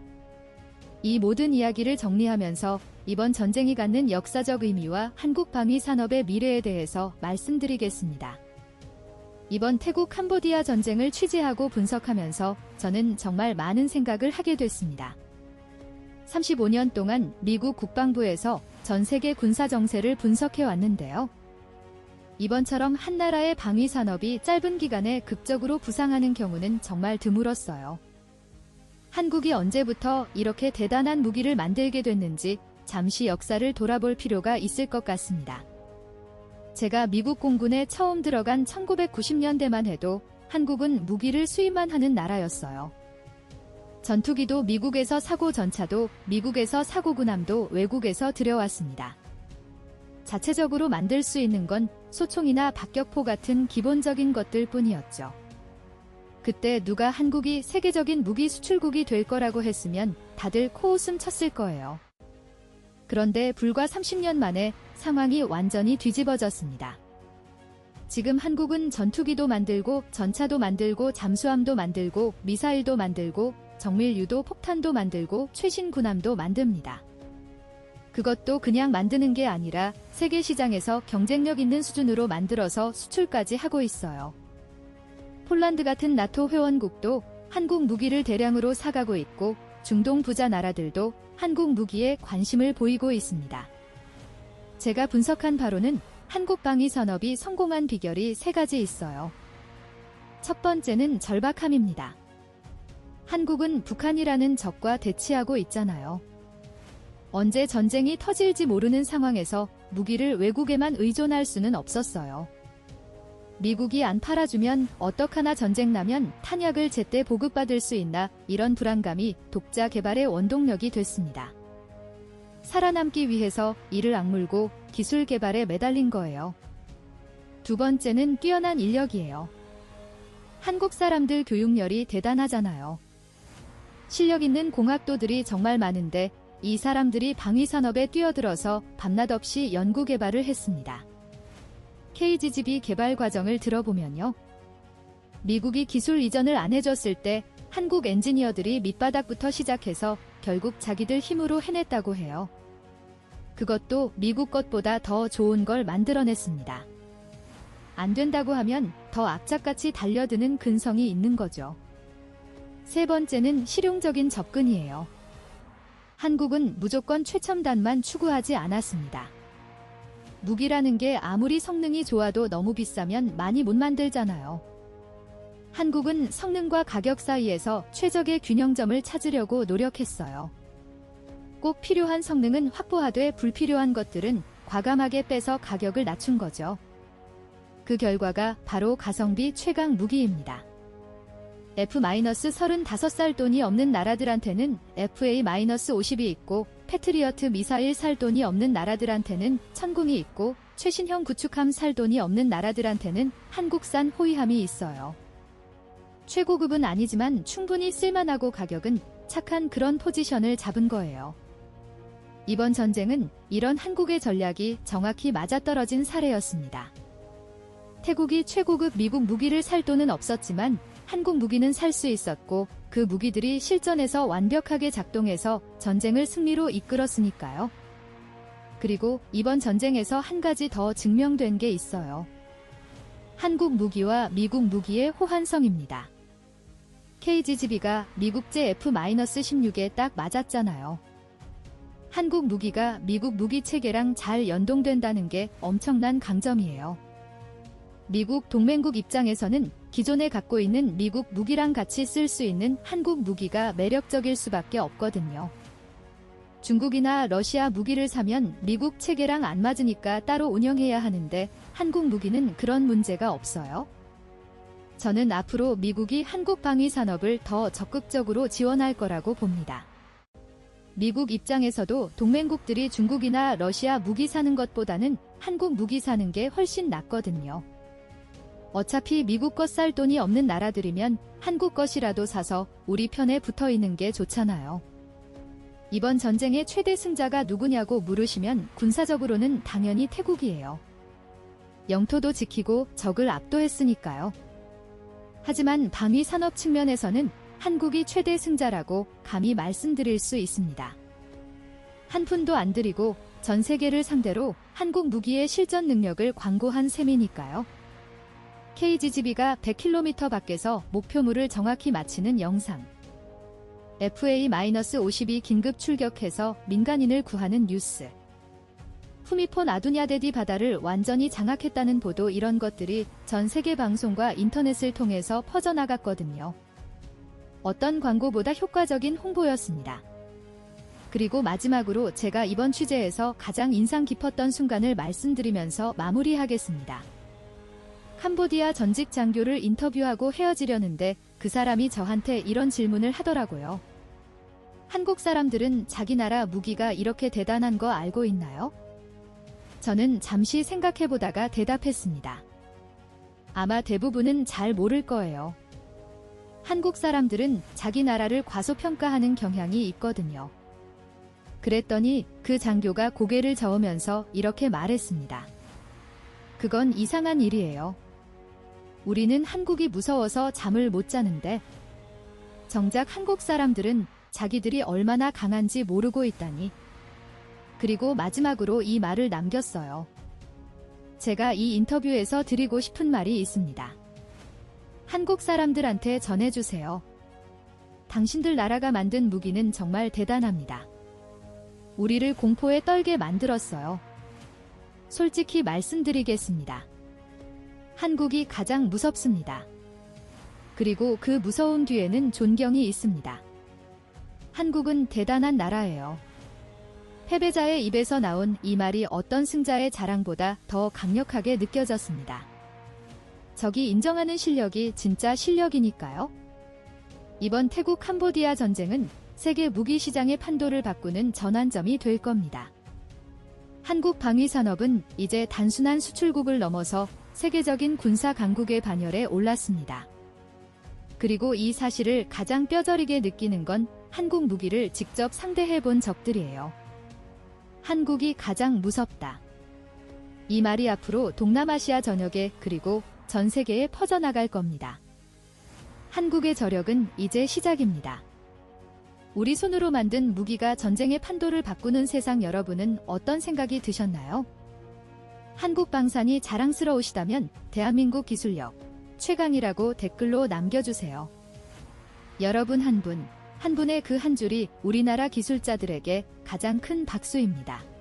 Speaker 1: 이 모든 이야기를 정리하면서 이번 전쟁이 갖는 역사적 의미와 한국 방위 산업의 미래에 대해서 말씀드리겠습니다. 이번 태국 캄보디아 전쟁을 취재하고 분석하면서 저는 정말 많은 생각을 하게 됐습니다. 35년 동안 미국 국방부에서 전 세계 군사 정세를 분석해 왔는데요. 이번처럼 한 나라의 방위 산업이 짧은 기간에 극적으로 부상하는 경우는 정말 드물었어요. 한국이 언제부터 이렇게 대단한 무기를 만들게 됐는지 잠시 역사를 돌아볼 필요가 있을 것 같습니다. 제가 미국 공군에 처음 들어간 1990년대만 해도 한국은 무기를 수입만 하는 나라였어요. 전투기도 미국에서 사고, 전차도 미국에서 사고, 군함도 외국에서 들여왔습니다. 자체적으로 만들 수 있는 건 소총이나 박격포 같은 기본적인 것들 뿐이었죠. 그때 누가 한국이 세계적인 무기 수출국이 될 거라고 했으면 다들 코웃음 쳤을 거예요. 그런데 불과 30년 만에 상황이 완전히 뒤집어졌습니다. 지금 한국은 전투기도 만들고 전차도 만들고 잠수함도 만들고 미사일도 만들고 정밀유도 폭탄도 만들고 최신 군함도 만듭니다. 그것도 그냥 만드는 게 아니라 세계 시장에서 경쟁력 있는 수준으로 만들어서 수출까지 하고 있어요. 폴란드 같은 나토 회원국도 한국 무기를 대량으로 사가고 있고 중동 부자 나라들도 한국 무기에 관심을 보이고 있습니다. 제가 분석한 바로는 한국 방위 산업이 성공한 비결이 3가지 있어요. 첫 번째는 절박함입니다. 한국은 북한이라는 적과 대치하고 있잖아요. 언제 전쟁이 터질지 모르는 상황에서 무기를 외국에만 의존할 수는 없었어요. 미국이 안 팔아주면 어떡하나 전쟁 나면 탄약을 제때 보급받을 수 있나 이런 불안감이 독자 개발의 원동력이 됐습니다. 살아남기 위해서 이를 악물고 기술 개발에 매달린 거예요. 두 번째는 뛰어난 인력이에요. 한국 사람들 교육열이 대단하잖아요. 실력 있는 공학도들이 정말 많은데 이 사람들이 방위산업에 뛰어들어서 밤낮 없이 연구 개발을 했습니다. KGB 개발 과정을 들어보면요. 미국이 기술 이전을 안 해줬을 때 한국 엔지니어들이 밑바닥부터 시작해서 결국 자기들 힘으로 해냈다고 해요. 그것도 미국 것보다 더 좋은 걸 만들어냈습니다. 안 된다고 하면 더 악착같이 달려드는 근성이 있는 거죠. 세 번째는 실용적인 접근이에요. 한국은 무조건 최첨단만 추구하지 않았습니다. 무기라는 게 아무리 성능이 좋아도 너무 비싸면 많이 못 만들잖아요. 한국은 성능과 가격 사이에서 최적의 균형점을 찾으려고 노력했어요. 꼭 필요한 성능은 확보하되 불필요한 것들은 과감하게 빼서 가격을 낮춘 거죠. 그 결과가 바로 가성비 최강 무기입니다. F-35살 돈이 없는 나라들한테는 FA-50이 있고 패트리어트 미사일 살 돈이 없는 나라들한테는 천궁이 있고 최신형 구축함 살 돈이 없는 나라들한테는 한국산 호위함이 있어요. 최고급은 아니지만 충분히 쓸만하고 가격은 착한 그런 포지션을 잡은 거예요. 이번 전쟁은 이런 한국의 전략이 정확히 맞아떨어진 사례였습니다. 태국이 최고급 미국 무기를 살 돈은 없었지만 한국 무기는 살 수 있었고 그 무기들이 실전에서 완벽하게 작동해서 전쟁을 승리로 이끌었으니까요. 그리고 이번 전쟁에서 한 가지 더 증명된 게 있어요. 한국 무기와 미국 무기의 호환성입니다. KGB가 미국제 F-16에 딱 맞았잖아요. 한국 무기가 미국 무기 체계랑 잘 연동된다는 게 엄청난 강점이에요. 미국 동맹국 입장에서는 기존에 갖고 있는 미국 무기랑 같이 쓸 수 있는 한국 무기가 매력적일 수밖에 없거든요. 중국이나 러시아 무기를 사면 미국 체계랑 안 맞으니까 따로 운영해야 하는데 한국 무기는 그런 문제가 없어요. 저는 앞으로 미국이 한국 방위 산업을 더 적극적으로 지원할 거라고 봅니다. 미국 입장에서도 동맹국들이 중국이나 러시아 무기 사는 것보다는 한국 무기 사는 게 훨씬 낫거든요. 어차피 미국 것 살 돈이 없는 나라들이면 한국 것이라도 사서 우리 편에 붙어 있는 게 좋잖아요. 이번 전쟁의 최대 승자가 누구냐고 물으시면 군사적으로는 당연히 태국이에요. 영토도 지키고 적을 압도했으니까요. 하지만 방위 산업 측면에서는 한국이 최대 승자라고 감히 말씀드릴 수 있습니다. 한 푼도 안 들이고 전 세계를 상대로 한국 무기의 실전 능력을 광고한 셈이니까요. KGB가 100km 밖에서 목표물을 정확히 맞히는 영상. FA-52 긴급 출격해서 민간인을 구하는 뉴스. 후미폰 아두냐데디 바다를 완전히 장악했다는 보도, 이런 것들이 전 세계 방송과 인터넷을 통해서 퍼져나갔거든요. 어떤 광고보다 효과적인 홍보였습니다. 그리고 마지막으로 제가 이번 취재에서 가장 인상 깊었던 순간을 말씀드리면서 마무리하겠습니다. 캄보디아 전직 장교를 인터뷰하고 헤어지려는데 그 사람이 저한테 이런 질문을 하더라고요. 한국 사람들은 자기 나라 무기가 이렇게 대단한 거 알고 있나요? 저는 잠시 생각해보다가 대답했습니다. 아마 대부분은 잘 모를 거예요. 한국 사람들은 자기 나라를 과소평가하는 경향이 있거든요. 그랬더니 그 장교가 고개를 저으면서 이렇게 말했습니다. 그건 이상한 일이에요. 우리는 한국이 무서워서 잠을 못 자는데 정작 한국 사람들은 자기들이 얼마나 강한지 모르고 있다니. 그리고 마지막으로 이 말을 남겼어요. 제가 이 인터뷰에서 드리고 싶은 말이 있습니다. 한국 사람들한테 전해주세요. 당신들 나라가 만든 무기는 정말 대단합니다. 우리를 공포에 떨게 만들었어요. 솔직히 말씀드리겠습니다. 한국이 가장 무섭습니다. 그리고 그 무서움 뒤에는 존경이 있습니다. 한국은 대단한 나라예요. 패배자의 입에서 나온 이 말이 어떤 승자의 자랑보다 더 강력하게 느껴졌습니다. 적이 인정하는 실력이 진짜 실력이니까요. 이번 태국 캄보디아 전쟁은 세계 무기 시장의 판도를 바꾸는 전환점이 될 겁니다. 한국 방위 산업은 이제 단순한 수출국을 넘어서 세계적인 군사 강국의 반열에 올랐습니다. 그리고 이 사실을 가장 뼈저리게 느끼는 건 한국 무기를 직접 상대해 본 적들이에요. 한국이 가장 무섭다. 이 말이 앞으로 동남아시아 전역에 그리고 전 세계에 퍼져나갈 겁니다. 한국의 저력은 이제 시작입니다. 우리 손으로 만든 무기가 전쟁의 판도를 바꾸는 세상, 여러분은 어떤 생각이 드셨나요? 한국 방산이 자랑스러우시다면 대한민국 기술력 최강이라고 댓글로 남겨주세요. 여러분 한 분 한 분의 그 한 줄이 우리나라 기술자들에게 가장 큰 박수입니다.